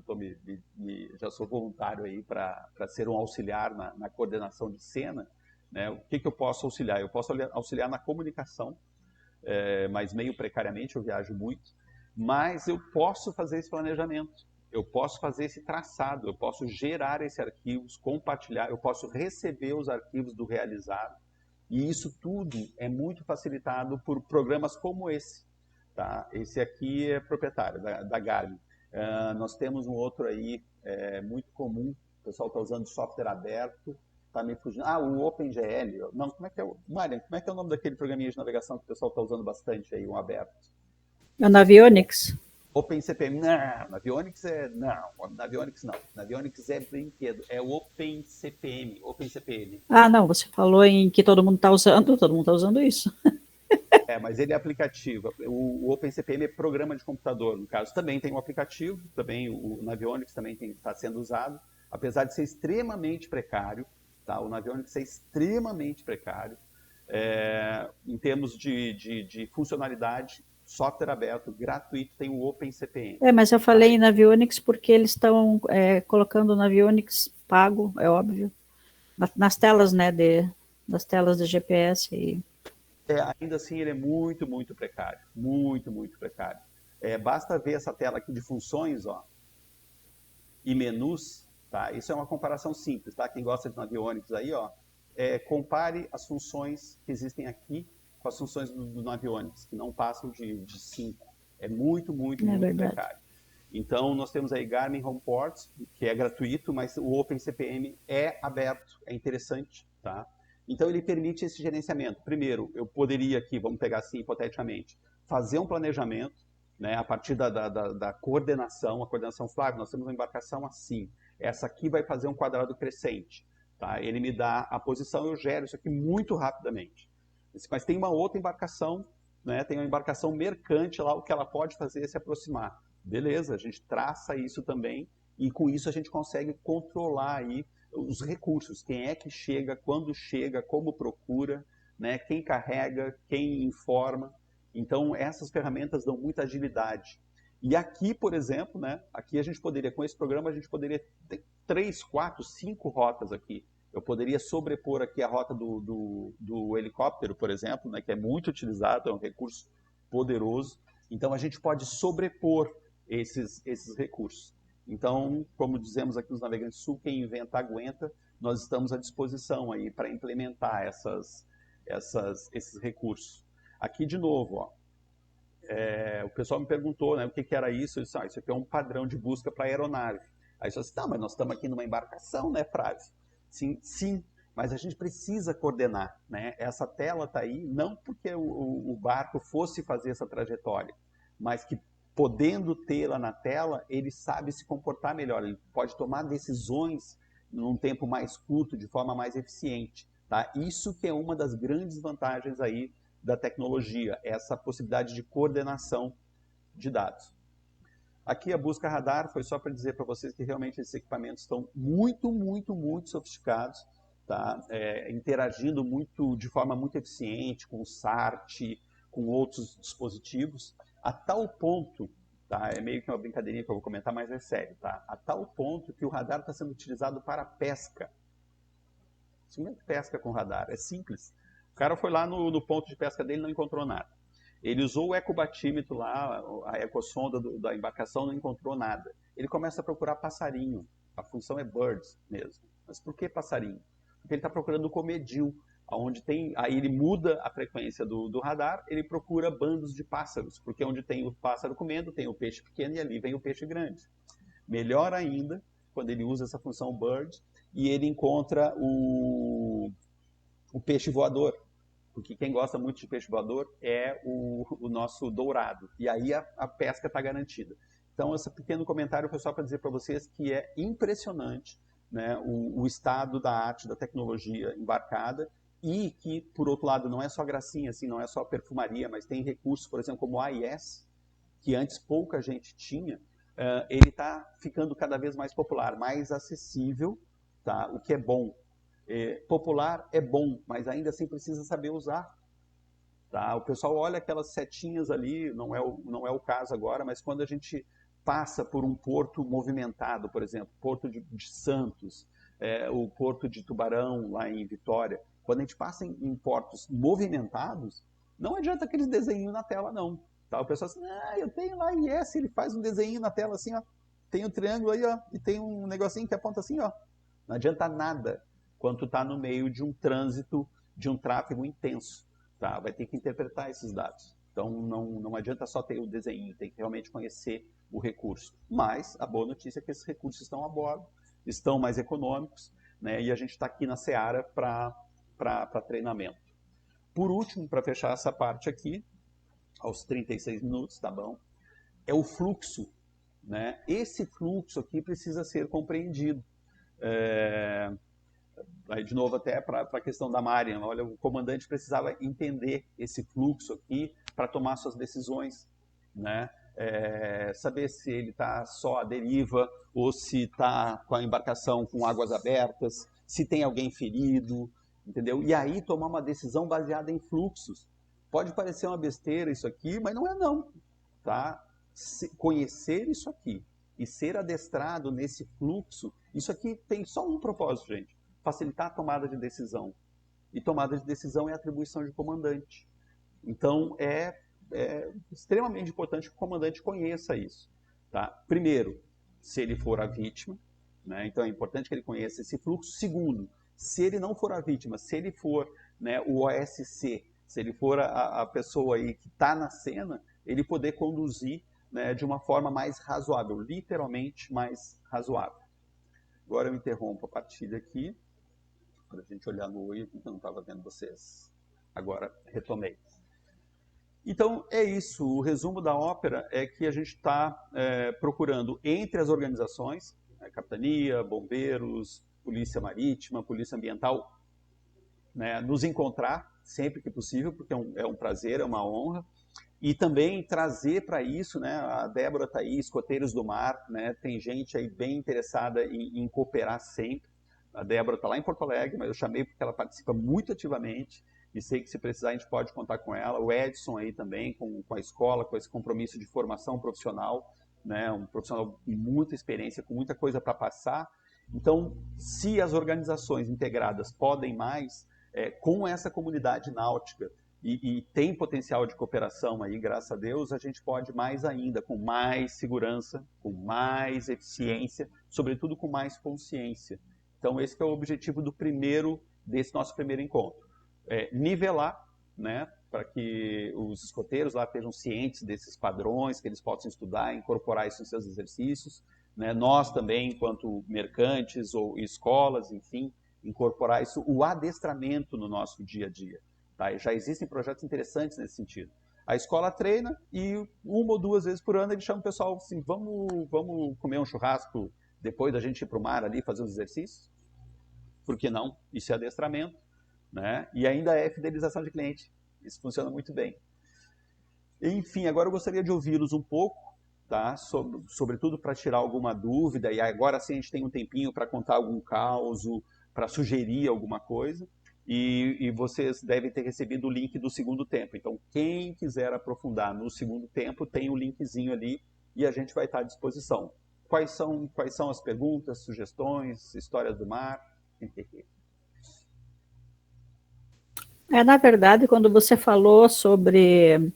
Speaker 1: já sou voluntário aí para ser um auxiliar na coordenação de cena. Né? O que eu posso auxiliar? Eu posso auxiliar na comunicação, mas meio precariamente, eu viajo muito, mas eu posso fazer esse planejamento. Eu posso fazer esse traçado, eu posso gerar esses arquivos, compartilhar, eu posso receber os arquivos do realizado. E isso tudo é muito facilitado por programas como esse. Tá? Esse aqui é proprietário da Garmin. Nós temos um outro aí muito comum, o pessoal está usando software aberto, está me fugindo. O OpenGL. Não, como é que é Marian, como é que é o nome daquele programinha de navegação que o pessoal está usando bastante aí, um aberto?
Speaker 3: É o Navionics.
Speaker 1: OpenCPM, não, Navionics não, Navionics é brinquedo, é o OpenCPM.
Speaker 3: Não, você falou em que todo mundo está usando isso.
Speaker 1: Mas ele é aplicativo, o OpenCPM é programa de computador, no caso, também tem um aplicativo, também o Navionics também está sendo usado, apesar de ser extremamente precário, tá? O Navionics é extremamente precário, em termos de funcionalidade. Software aberto, gratuito, tem o OpenCPM.
Speaker 3: Mas eu falei em Navionics porque eles estão colocando o Navionics pago, é óbvio, nas telas, né, das telas de GPS.
Speaker 1: Ainda assim, ele é muito, muito precário. Muito, muito precário. Basta ver essa tela aqui de funções, ó, e menus, tá? Isso é uma comparação simples, tá? Quem gosta de Navionics aí, ó, compare as funções que existem aqui com as funções do Navionics, que não passam de 5. É muito, muito, muito precário. Então, nós temos aí Garmin HomePort, que é gratuito, mas o OpenCPM é aberto, é interessante, tá? Então, ele permite esse gerenciamento. Primeiro, eu poderia aqui, vamos pegar assim, hipoteticamente, fazer um planejamento, né, a partir da coordenação, a coordenação, Flávio, nós temos uma embarcação assim, essa aqui vai fazer um quadrado crescente, tá? Ele me dá a posição, eu gero isso aqui muito rapidamente. Mas tem uma outra embarcação, né? Tem uma embarcação mercante lá, o que ela pode fazer é se aproximar. Beleza, a gente traça isso também e com isso a gente consegue controlar aí os recursos. Quem é que chega, quando chega, como procura, né? Quem carrega, quem informa. Então essas ferramentas dão muita agilidade. E aqui, por exemplo, né? Aqui a gente poderia, com esse programa, a gente poderia ter 3, 4, 5 rotas aqui. Eu poderia sobrepor aqui a rota do helicóptero, por exemplo, né, que é muito utilizado, é um recurso poderoso. Então, a gente pode sobrepor esses recursos. Então, como dizemos aqui nos Navegantes Sul, quem inventa, aguenta. Nós estamos à disposição aí para implementar esses recursos. Aqui, de novo, ó, o pessoal me perguntou, né, o que era isso. Eu disse, isso aqui é um padrão de busca para aeronave. Aí você disse, mas nós estamos aqui numa embarcação, né, Flávio? Sim, mas a gente precisa coordenar, né? Essa tela está aí não porque o barco fosse fazer essa trajetória, mas que podendo tê-la na tela, ele sabe se comportar melhor, ele pode tomar decisões num tempo mais curto, de forma mais eficiente, tá? Isso que é uma das grandes vantagens aí da tecnologia, essa possibilidade de coordenação de dados. Aqui a busca radar foi só para dizer para vocês que realmente esses equipamentos estão muito, muito, muito sofisticados, tá? Interagindo de forma muito eficiente com o SART, com outros dispositivos, a tal ponto, tá? É meio que uma brincadeirinha que eu vou comentar, mas é sério, tá? A tal ponto que o radar está sendo utilizado para pesca. Isso não é pesca com radar, é simples. O cara foi lá no ponto de pesca dele e não encontrou nada. Ele usou o ecobatímetro lá, a ecossonda da embarcação, não encontrou nada. Ele começa a procurar passarinho. A função é birds mesmo. Mas por que passarinho? Porque ele está procurando o comedil, onde tem. Aí ele muda a frequência do radar, ele procura bandos de pássaros, porque onde tem o pássaro comendo, tem o peixe pequeno e ali vem o peixe grande. Melhor ainda, quando ele usa essa função bird e ele encontra o peixe voador. Porque quem gosta muito de peixe voador é o nosso dourado. E aí a pesca está garantida. Então, esse pequeno comentário foi só para dizer para vocês que é impressionante, né, o estado da arte, da tecnologia embarcada e que, por outro lado, não é só gracinha, assim, não é só perfumaria, mas tem recursos, por exemplo, como o AIS, que antes pouca gente tinha, ele está ficando cada vez mais popular, mais acessível, tá? O que é bom. Popular é bom, mas ainda assim precisa saber usar. Tá? O pessoal olha aquelas setinhas ali, não é o caso agora, mas quando a gente passa por um porto movimentado, por exemplo, Porto de Santos, o Porto de Tubarão, lá em Vitória, quando a gente passa em portos movimentados, não adianta aqueles desenhos na tela, não. Tá? O pessoal assim, eu tenho lá IS, ele faz um desenho na tela assim, ó, tem um triângulo aí, ó, e tem um negocinho que aponta assim, ó. Não adianta nada quando tu está no meio de um trânsito, de um tráfego intenso. Tá? Vai ter que interpretar esses dados. Então, não adianta só ter o desenho, tem que realmente conhecer o recurso. Mas a boa notícia é que esses recursos estão a bordo, estão mais econômicos, né? E a gente está aqui na Seara para treinamento. Por último, para fechar essa parte aqui, aos 36 minutos, tá bom? É o fluxo. Né? Esse fluxo aqui precisa ser compreendido. Aí, de novo, até para a questão da Marian, olha, o comandante precisava entender esse fluxo aqui para tomar suas decisões, né? Saber se ele está só à deriva ou se está com a embarcação com águas abertas, se tem alguém ferido, entendeu? E aí tomar uma decisão baseada em fluxos. Pode parecer uma besteira isso aqui, mas não é não, tá? Conhecer isso aqui e ser adestrado nesse fluxo, isso aqui tem só um propósito, gente. Facilitar a tomada de decisão. E tomada de decisão é atribuição de comandante. Então, é extremamente importante que o comandante conheça isso. Tá? Primeiro, se ele for a vítima, né? Então é importante que ele conheça esse fluxo. Segundo, se ele não for a vítima, se ele for, né, o OSC, se ele for a pessoa aí que está na cena, ele poder conduzir, né, de uma forma mais razoável, literalmente mais razoável. Agora eu interrompo a partilha aqui, para a gente olhar no olho, porque eu não estava vendo vocês. Agora retomei. Então é isso, o resumo da ópera é que a gente está procurando entre as organizações, capitania, bombeiros, polícia marítima, polícia ambiental, né, nos encontrar sempre que possível, porque é um prazer, é uma honra, e também trazer para isso, né, a Débora está aí, Escoteiros do Mar, né, tem gente aí bem interessada em cooperar sempre. A Débora está lá em Porto Alegre, mas eu chamei porque ela participa muito ativamente, e sei que se precisar a gente pode contar com ela. O Edson aí também, com a escola, com esse compromisso de formação profissional, né, um profissional com muita experiência, com muita coisa para passar. Então, se as organizações integradas podem mais, com essa comunidade náutica, e tem potencial de cooperação aí, graças a Deus, a gente pode mais ainda, com mais segurança, com mais eficiência, sobretudo com mais consciência. Então, esse que é o objetivo desse nosso primeiro encontro. Nivelar, né, para que os escoteiros lá estejam cientes desses padrões, que eles possam estudar, incorporar isso em seus exercícios. Né? Nós também, enquanto mercantes ou escolas, enfim, incorporar isso, o adestramento no nosso dia a dia. Tá? Já existem projetos interessantes nesse sentido. A escola treina e 1 ou 2 vezes por ano ele chama o pessoal assim, vamos comer um churrasco depois da gente ir para o mar ali fazer os exercícios? Por que não? Isso é adestramento, né? E ainda é fidelização de cliente. Isso funciona muito bem. Enfim, agora eu gostaria de ouvi-los um pouco, tá? Sobretudo para tirar alguma dúvida, e agora sim a gente tem um tempinho para contar algum caos, para sugerir alguma coisa, e vocês devem ter recebido o link do segundo tempo. Então, quem quiser aprofundar no segundo tempo, tem o linkzinho ali, e a gente vai estar à disposição. Quais são as perguntas, sugestões, histórias do mar?
Speaker 3: Na verdade, quando você falou sobre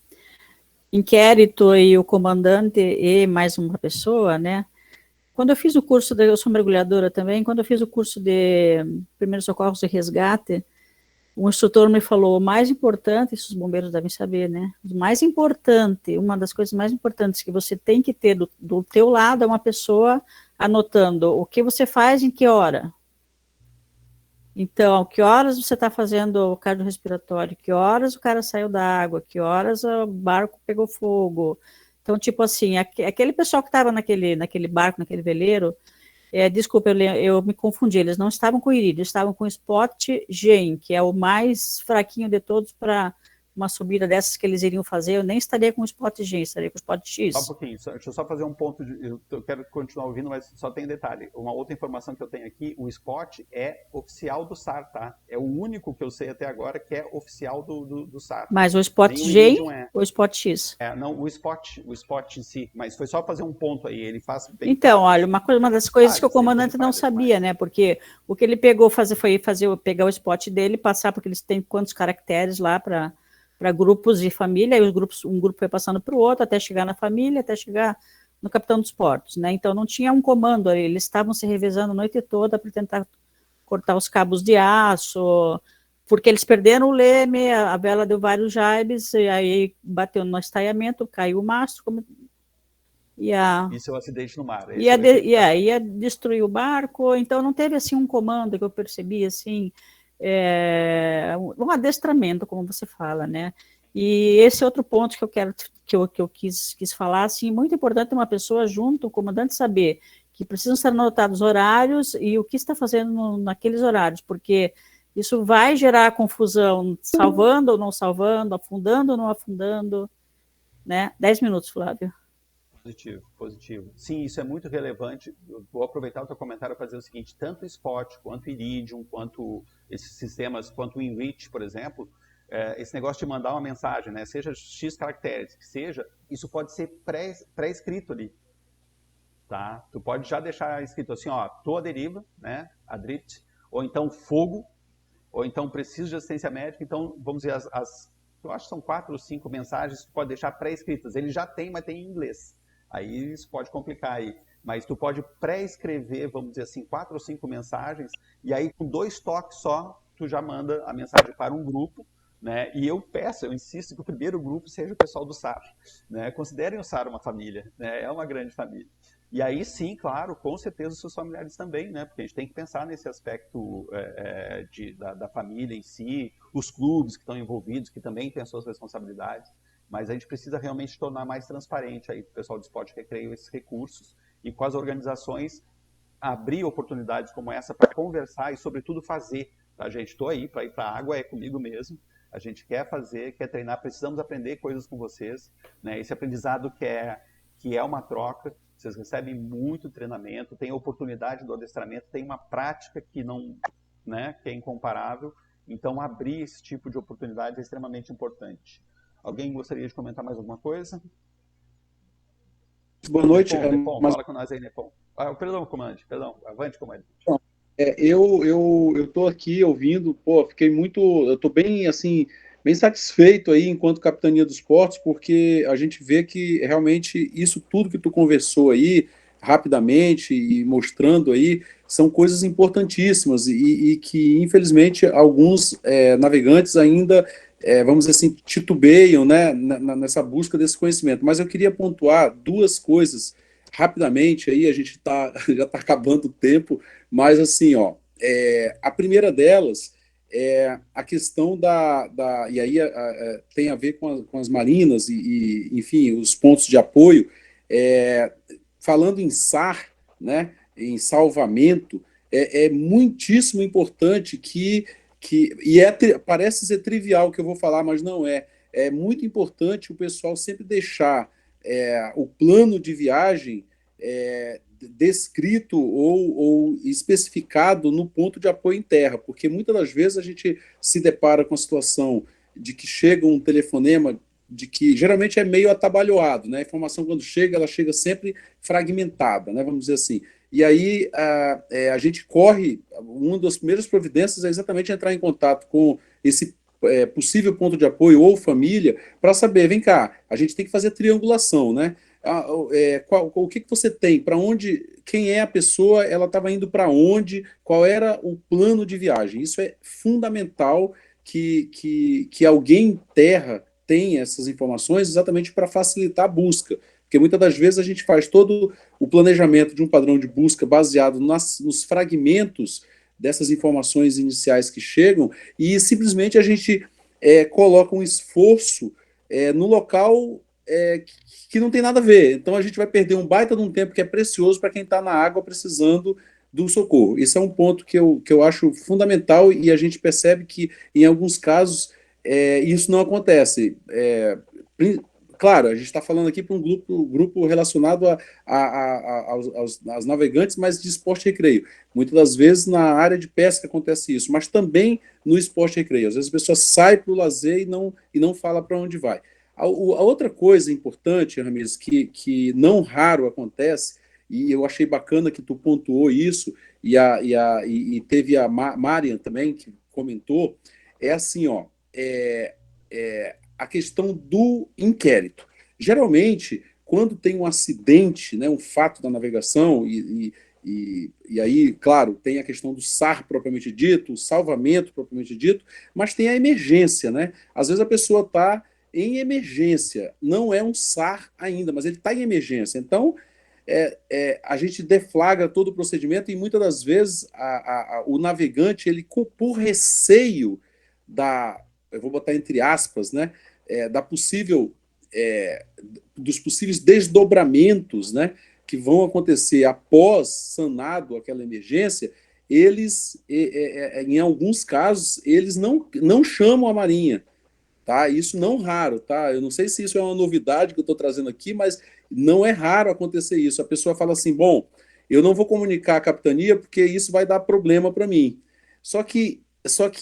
Speaker 3: inquérito e o comandante e mais uma pessoa, né? Quando eu fiz o curso, eu sou mergulhadora também, quando eu fiz o curso de primeiros socorros e resgate, um instrutor me falou, o mais importante, isso os bombeiros devem saber, né? O mais importante, uma das coisas mais importantes que você tem que ter do teu lado é uma pessoa anotando o que você faz em que hora. Então, que horas você está fazendo o cardiorrespiratório, que horas o cara saiu da água, que horas o barco pegou fogo. Então, tipo assim, aquele pessoal que estava naquele barco, naquele veleiro, desculpa, eu me confundi, eles não estavam com iridium, eles estavam com spot GEM, que é o mais fraquinho de todos para uma subida dessas que eles iriam fazer, eu nem estaria com o Spot G, estaria com o Spot X.
Speaker 1: Só um pouquinho, deixa eu só fazer um ponto, eu quero continuar ouvindo, mas só tem detalhe. Uma outra informação que eu tenho aqui, o Spot é oficial do SAR, tá? É o único que eu sei até agora que é oficial do SAR.
Speaker 3: Mas o Spot G ou o Spot X?
Speaker 1: Não, o Spot em si, mas foi só fazer um ponto aí, ele faz bem.
Speaker 3: Então, olha, uma das coisas que o comandante não sabia, né? Porque o que ele pegou foi pegar o Spot dele, passar, porque eles têm quantos caracteres lá para grupos de família, e um grupo foi passando para o outro, até chegar na família, até chegar no capitão dos portos, né? Então não tinha um comando, eles estavam se revezando a noite toda para tentar cortar os cabos de aço, porque eles perderam o leme, a vela deu vários jaibes, e aí bateu no estaiamento, caiu o mastro,
Speaker 1: Isso é um acidente no mar.
Speaker 3: Ia destruir o barco, então não teve assim um comando que eu percebi assim, um adestramento, como você fala, né? E esse outro ponto que eu quero que eu quis falar, assim, muito importante uma pessoa junto, o comandante saber que precisam ser anotados horários e o que está fazendo naqueles horários, porque isso vai gerar confusão, salvando ou não salvando, afundando ou não afundando, né? 10 minutos, Flávio.
Speaker 1: Positivo. Sim, isso é muito relevante. Eu vou aproveitar o teu comentário para dizer o seguinte, tanto o Spot, quanto o Iridium, quanto esses sistemas, quanto o Enrich, por exemplo, esse negócio de mandar uma mensagem, né, seja X caracteres, que seja, isso pode ser pré-escrito ali. Tá? Tu pode já deixar escrito assim, ó, tô à deriva, né, adrift, ou então fogo, ou então preciso de assistência médica, então, vamos dizer, eu acho que são 4 ou 5 mensagens que tu pode deixar pré-escritas. Ele já tem, mas tem em inglês. Aí isso pode complicar aí. Mas tu pode pré-escrever, vamos dizer assim, 4 ou 5 mensagens, e aí com 2 toques só, tu já manda a mensagem para um grupo, né? E eu insisto que o primeiro grupo seja o pessoal do SAR, né? Considerem o SAR uma família, né? É uma grande família. E aí sim, claro, com certeza os seus familiares também, né? Porque a gente tem que pensar nesse aspecto da família em si, os clubes que estão envolvidos, que também têm as suas responsabilidades, mas a gente precisa realmente tornar mais transparente aí para o pessoal do esporte recreio esses recursos e com as organizações abrir oportunidades como essa para conversar e, sobretudo, fazer. Tá, gente? Estou aí para ir para a água, é comigo mesmo. A gente quer fazer, quer treinar, precisamos aprender coisas com vocês, né? Esse aprendizado que é uma troca. Vocês recebem muito treinamento, tem a oportunidade do adestramento, tem uma prática que é incomparável. Então, abrir esse tipo de oportunidade é extremamente importante. Alguém gostaria de comentar mais alguma coisa?
Speaker 2: Boa noite.
Speaker 1: Nepom, fala com nós aí, Nepom. Perdão, comandante. Perdão, avante, comandante.
Speaker 2: Eu estou aqui ouvindo, eu estou bem, assim, bem satisfeito aí enquanto capitania dos portos, porque a gente vê que realmente isso tudo que tu conversou aí, rapidamente e mostrando aí, são coisas importantíssimas e que, infelizmente, alguns navegantes ainda, vamos dizer assim, titubeiam, né, nessa busca desse conhecimento. Mas eu queria pontuar 2 coisas rapidamente, aí a gente já está acabando o tempo, mas assim, a primeira delas é a questão e aí tem a ver com as marinas enfim, os pontos de apoio. Falando em SAR, né, em salvamento, é muitíssimo importante parece ser trivial o que eu vou falar, mas não é. É muito importante o pessoal sempre deixar o plano de viagem descrito ou especificado no ponto de apoio em terra, porque muitas das vezes a gente se depara com a situação de que chega um telefonema de que geralmente é meio atabalhoado, né? A informação quando chega, ela chega sempre fragmentada, né? Vamos dizer assim. E aí a gente corre, uma das primeiras providências é exatamente entrar em contato com esse possível ponto de apoio ou família para saber, vem cá, a gente tem que fazer triangulação, né? O que você tem, para onde, quem é a pessoa, ela estava indo para onde, qual era o plano de viagem. Isso é fundamental que alguém em terra tenha essas informações exatamente para facilitar a busca, porque muitas das vezes a gente faz todo o planejamento de um padrão de busca baseado nos fragmentos dessas informações iniciais que chegam e simplesmente a gente coloca um esforço no local que não tem nada a ver. Então a gente vai perder um baita de um tempo que é precioso para quem está na água precisando do socorro. Esse é um ponto que eu acho fundamental e a gente percebe que, em alguns casos, isso não acontece. Claro, a gente está falando aqui para um grupo relacionado aos navegantes, mas de esporte e recreio. Muitas das vezes na área de pesca acontece isso, mas também no esporte e recreio. Às vezes a pessoa sai para o lazer e não fala para onde vai. A outra coisa importante, Ramires, que não raro acontece, e eu achei bacana que tu pontuou isso, e teve a Marian também, que comentou, é assim, ó, a questão do inquérito. Geralmente, quando tem um acidente, né, um fato da navegação, e aí, claro, tem a questão do SAR propriamente dito, o salvamento propriamente dito, mas tem a emergência, né? Às vezes a pessoa está em emergência, não é um SAR ainda, mas ele está em emergência. Então, a gente deflagra todo o procedimento e muitas das vezes o navegante, ele por receio eu vou botar entre aspas, né, dos possíveis desdobramentos, né, que vão acontecer após sanado aquela emergência, eles, em alguns casos, eles não chamam a Marinha. Tá? Isso não raro, tá? Eu não sei se isso é uma novidade que eu estou trazendo aqui, mas não é raro acontecer isso. A pessoa fala assim, bom, eu não vou comunicar à capitania porque isso vai dar problema para mim. Só que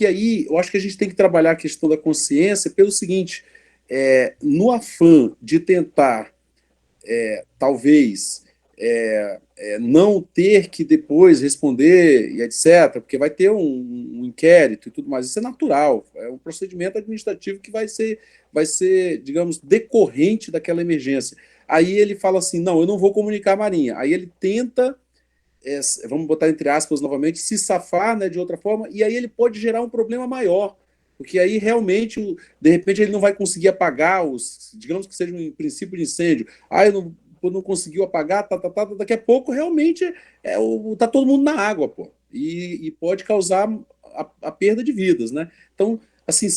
Speaker 2: aí eu acho que a gente tem que trabalhar a questão da consciência pelo seguinte, no afã de tentar, talvez, não ter que depois responder e etc., porque vai ter um inquérito e tudo mais, isso é natural, é um procedimento administrativo que vai ser, digamos, decorrente daquela emergência. Aí ele fala assim, não, eu não vou comunicar a Marinha. Aí ele tenta, vamos botar entre aspas novamente, se safar, né, de outra forma, e aí ele pode gerar um problema maior, porque aí realmente, de repente, ele não vai conseguir apagar digamos que seja um princípio de incêndio. Eu não conseguiu apagar, daqui a pouco realmente tá todo mundo na água, pô, e pode causar a perda de vidas, né? Então, assim,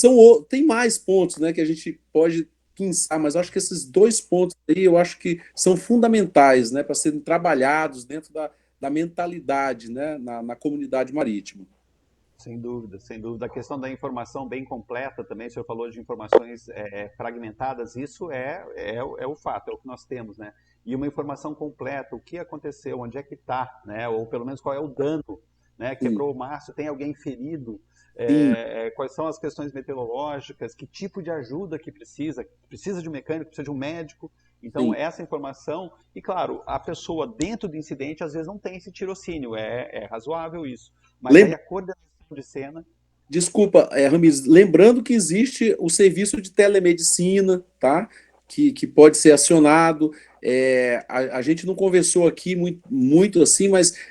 Speaker 2: tem mais pontos, né, que a gente pode pensar, mas eu acho que esses 2 pontos aí eu acho que são fundamentais, né, para serem trabalhados dentro da mentalidade, né, na comunidade marítima.
Speaker 1: Sem dúvida, sem dúvida. A questão da informação bem completa também, o senhor falou de informações fragmentadas, isso é o fato, é o que nós temos, né? E uma informação completa, o que aconteceu, onde é que está, né? Ou pelo menos qual é o dano, né? Quebrou o mastro, tem alguém ferido, quais são as questões meteorológicas, que tipo de ajuda que precisa de um mecânico, precisa de um médico. Então, essa informação, e claro, a pessoa dentro do incidente às vezes não tem esse tirocínio, é razoável isso, mas aí a coordenação de cena.
Speaker 2: Desculpa, Ramires, lembrando que existe o serviço de telemedicina, tá? Que pode ser acionado. A gente não conversou aqui muito assim,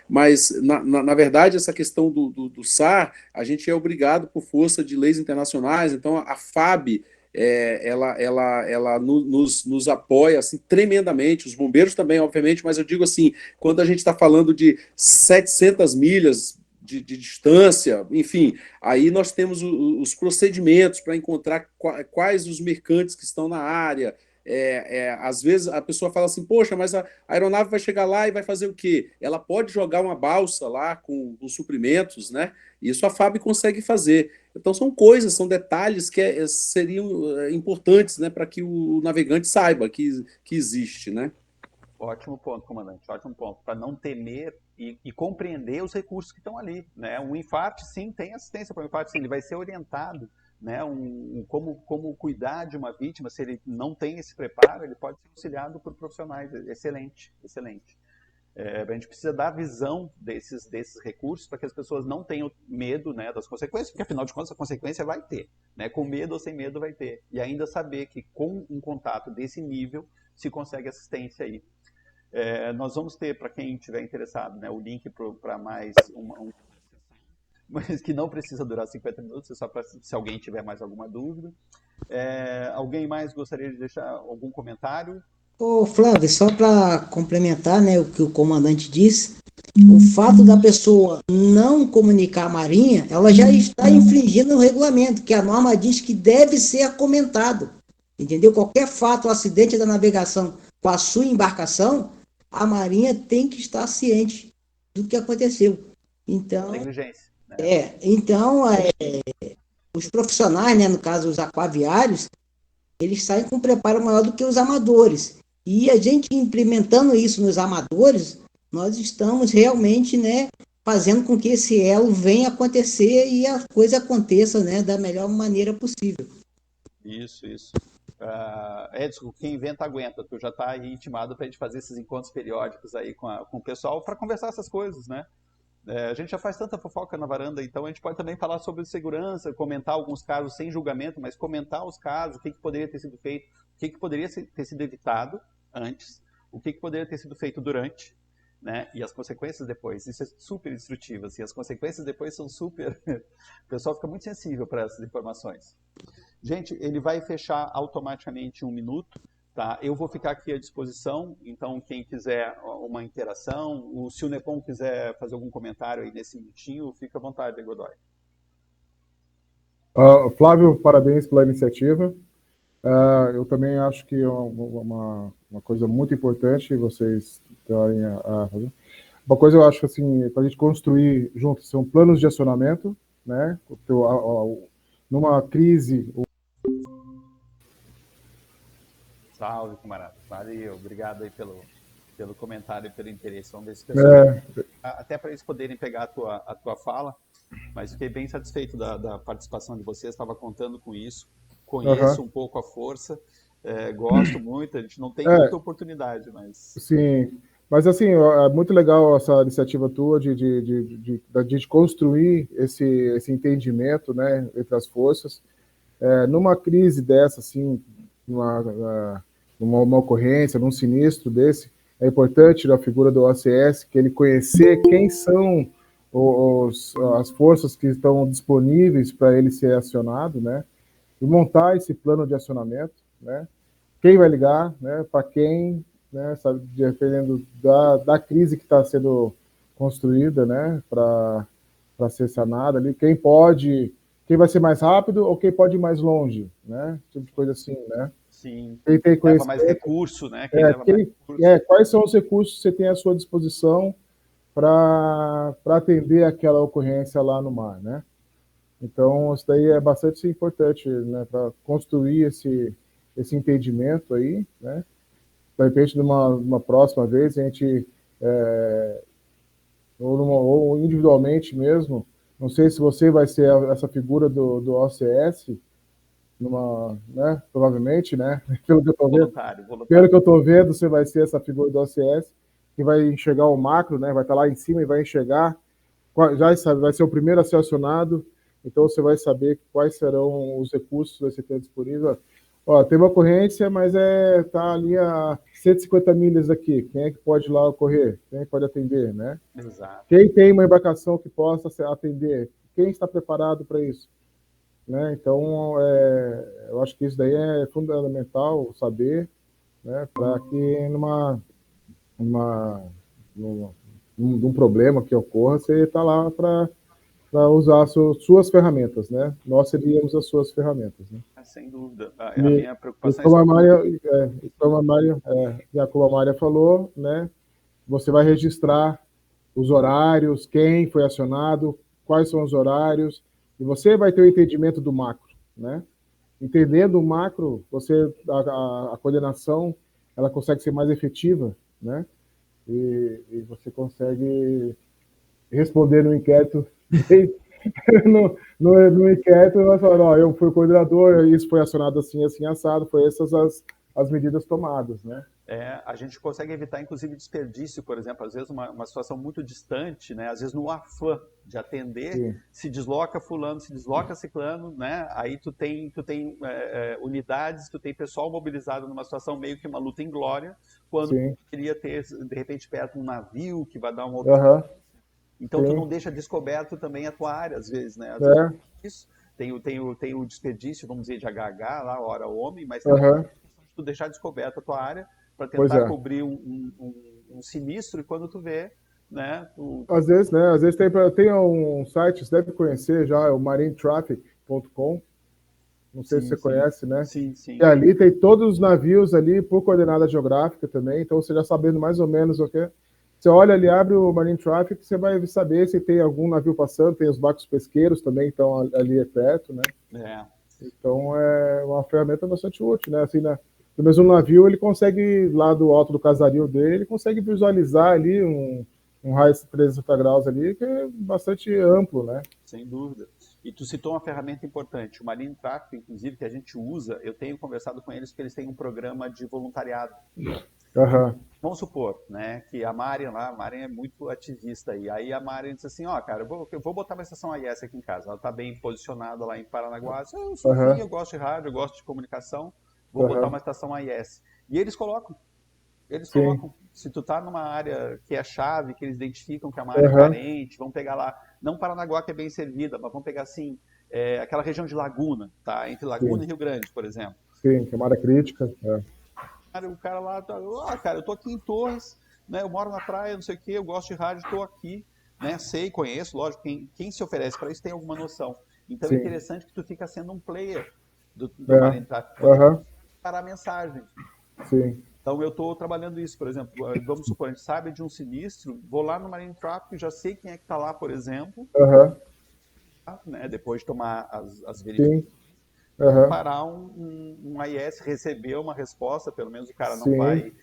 Speaker 2: mas na verdade, essa questão do SAR, a gente é obrigado por força de leis internacionais, então a FAB, ela nos apoia assim, tremendamente, os bombeiros também, obviamente, mas eu digo assim, quando a gente está falando de 700 milhas de distância, enfim, aí nós temos os procedimentos para encontrar quais os mercantes que estão na área. Às vezes a pessoa fala assim, poxa, mas a aeronave vai chegar lá e vai fazer o quê? Ela pode jogar uma balsa lá com suprimentos, né? Isso a FAB consegue fazer. Então são detalhes que seriam importantes, né, para que o navegante saiba que existe, né?
Speaker 1: Ótimo ponto, comandante, ótimo ponto. Para não temer e compreender os recursos que estão ali, né? Um infarte, sim, tem assistência para o infarte, sim, ele vai ser orientado, né? Como cuidar de uma vítima, se ele não tem esse preparo, ele pode ser auxiliado por profissionais. Excelente, excelente. A gente precisa dar visão desses recursos para que as pessoas não tenham medo, né, das consequências, porque afinal de contas a consequência vai ter, né? Com medo ou sem medo vai ter. E ainda saber que com um contato desse nível se consegue assistência aí. Nós vamos ter, para quem estiver interessado, né, o link para mais mas que não precisa durar 50 minutos, é só para se alguém tiver mais alguma dúvida. Alguém mais gostaria de deixar algum comentário?
Speaker 4: Ô Flávio, só para complementar, né, o que o comandante disse, o fato da pessoa não comunicar a Marinha, ela já está infringindo o regulamento, que a norma diz que deve ser comentado, entendeu? Qualquer fato, ou acidente da navegação com a sua embarcação, a Marinha tem que estar ciente do que aconteceu. Então,
Speaker 1: negligência, né?
Speaker 4: então os profissionais, né, no caso os aquaviários, eles saem com preparo maior do que os amadores. E a gente implementando isso nos amadores, nós estamos realmente, né, fazendo com que esse elo venha acontecer e a coisa aconteça, né, da melhor maneira possível.
Speaker 1: Isso. Edson, quem inventa aguenta. Tu já está aí intimado para a gente fazer esses encontros periódicos aí com o pessoal para conversar essas coisas, né? A gente já faz tanta fofoca na varanda, então a gente pode também falar sobre segurança, comentar alguns casos sem julgamento, mas comentar os casos, o que poderia ter sido feito, o que poderia ter sido evitado antes, o que poderia ter sido feito durante, né? E as consequências depois. Isso é super instrutivo, assim, as consequências depois são super... O pessoal fica muito sensível para essas informações. Gente, ele vai fechar automaticamente 1 minuto. Tá, eu vou ficar aqui à disposição, então quem quiser uma interação, se o Nepom quiser fazer algum comentário aí nesse minutinho, fica à vontade, Godoy.
Speaker 5: Flávio, parabéns pela iniciativa. Eu também acho que é uma coisa muito importante vocês estarem a fazer. Uma coisa eu acho assim, para a gente construir juntos, são planos de acionamento, né? Numa crise...
Speaker 1: Salve, camarada. Valeu, obrigado aí pelo comentário e pelo interesse. Vamos ver se pessoal, até para eles poderem pegar a tua fala, mas fiquei bem satisfeito da participação de vocês, estava contando com isso, conheço um pouco a força, gosto muito, a gente não tem muita oportunidade, mas... Sim,
Speaker 5: mas assim, é muito legal essa iniciativa tua de construir esse entendimento, né, entre as forças. Numa crise dessa, assim, numa ocorrência, num sinistro desse, é importante a figura do OCS, que ele conhecer quem são as forças que estão disponíveis para ele ser acionado, né, e montar esse plano de acionamento, né, quem vai ligar, né, para quem, né, sabe, dependendo da crise que está sendo construída, né, para ser sanada ali, quem vai ser mais rápido ou quem pode ir mais longe, né, tipo de coisa assim, né.
Speaker 1: Sim,
Speaker 5: quem tem
Speaker 1: leva mais recurso, né?
Speaker 5: Quais são os recursos que você tem à sua disposição para atender aquela ocorrência lá no mar, né? Então, isso daí é bastante importante, né, para construir esse entendimento aí, né? De repente, numa próxima vez, a gente, ou individualmente mesmo, não sei se você vai ser essa figura do OCS, né, provavelmente, né, pelo que eu estou vendo, pelo que eu estou vendo, você vai ser essa figura do OCS, que vai enxergar o macro, né, vai estar lá em cima e vai enxergar, já sabe, vai ser o primeiro a ser acionado, então você vai saber quais serão os recursos que você tem disponível. Ó, tem uma ocorrência, mas tá ali a 150 milhas daqui, quem é que pode ir lá ocorrer? Quem é que pode atender, né?
Speaker 1: Exato.
Speaker 5: Quem tem uma embarcação que possa atender? Quem está preparado para isso? Né? Então, eu acho que isso daí é fundamental saber, né, para que num problema que ocorra, você está lá para usar as suas ferramentas, né? Nós seríamos as suas ferramentas, né?
Speaker 1: Sem dúvida. A minha preocupação
Speaker 5: como a Mária falou, né, você vai registrar os horários, quem foi acionado, quais são os horários, e você vai ter o entendimento do macro, né? Entendendo o macro, a coordenação, ela consegue ser mais efetiva, né? E você consegue responder no inquérito. no inquérito, vai falar, ó, eu fui o coordenador, isso foi acionado assim, assim, assado, foi essas as medidas tomadas, né?
Speaker 1: A gente consegue evitar, inclusive, desperdício, por exemplo, às vezes uma situação muito distante, né? Às vezes no afã de atender, sim, se desloca fulano, se desloca ciclano, né? Aí tu tem unidades, tu tem pessoal mobilizado numa situação meio que uma luta inglória, quando tu queria ter, de repente, perto um navio que vai dar uma outra... Então, tu não deixa descoberto também a tua área, às vezes, né? Às vezes, isso, tem o desperdício, vamos dizer, de HH, lá, hora homem, mas também tu deixar descoberto a tua área para tentar cobrir um sinistro, e quando tu vê, né?
Speaker 5: Às vezes, né? Às vezes tem um site, você deve conhecer já, é o marinetraffic.com, não sei se você conhece, né?
Speaker 1: Sim, sim.
Speaker 5: E ali tem todos os navios ali por coordenada geográfica também, então você já sabendo mais ou menos o que... Você olha ali, abre o Marine Traffic, você vai saber se tem algum navio passando, tem os barcos pesqueiros também, então ali é perto, né? Então é uma ferramenta bastante útil, né? Assim, pelo menos um navio, ele consegue, lá do alto do casario dele, ele consegue visualizar ali um raio de 360 graus ali, que é bastante amplo, né?
Speaker 1: Sem dúvida. E tu citou uma ferramenta importante, o Marine Traffic, inclusive, que a gente usa, eu tenho conversado com eles, porque eles têm um programa de voluntariado. Vamos supor, né, que a Marian lá, a Marian é muito ativista aí a Marian disse assim, cara, eu vou botar uma estação AIS aqui em casa, ela está bem posicionada lá em Paranaguá, eu sou afim, eu gosto de rádio, eu gosto de comunicação, vou botar uma estação AIS. E eles colocam, se tu tá numa área que é chave, que eles identificam que é uma área carente, vão pegar lá, não Paranaguá que é bem servida, mas vamos pegar assim, aquela região de Laguna, tá, entre Laguna e Rio Grande, por exemplo.
Speaker 5: Sim, que é uma área crítica,
Speaker 1: O cara lá, cara, eu tô aqui em Torres, né, eu moro na praia, não sei o que, eu gosto de rádio, tô aqui, né, sei, conheço, lógico, quem se oferece para isso tem alguma noção. Então é interessante que tu fica sendo um player do Marine Traffic, para a mensagem.
Speaker 5: Sim.
Speaker 1: Então eu estou trabalhando isso, por exemplo, vamos supor, a gente sabe de um sinistro, vou lá no Marine Traffic, já sei quem é que está lá, por exemplo, né, depois de tomar as verificações. Parar um AIS, receber uma resposta, pelo menos o cara não vai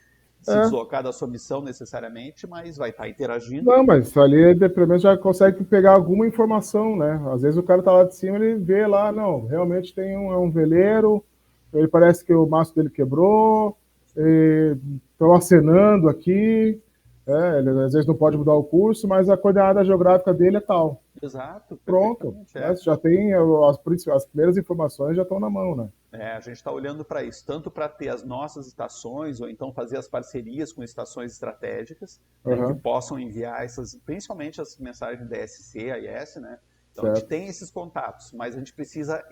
Speaker 1: se deslocar da sua missão necessariamente, mas vai estar interagindo.
Speaker 5: Não, mas ali pelo menos já consegue pegar alguma informação, né? Às vezes o cara tá lá de cima, ele vê lá, não, realmente tem um veleiro, ele parece que o mastro dele quebrou, estão acenando aqui, ele às vezes não pode mudar o curso, mas a coordenada geográfica dele é tal.
Speaker 1: Exato.
Speaker 5: Pronto, já tem as primeiras informações já estão na mão, né?
Speaker 1: A gente está olhando para isso, tanto para ter as nossas estações, ou então fazer as parcerias com estações estratégicas, né, que possam enviar principalmente as mensagens DSC, AIS, né? Então a gente tem esses contatos, mas a gente precisa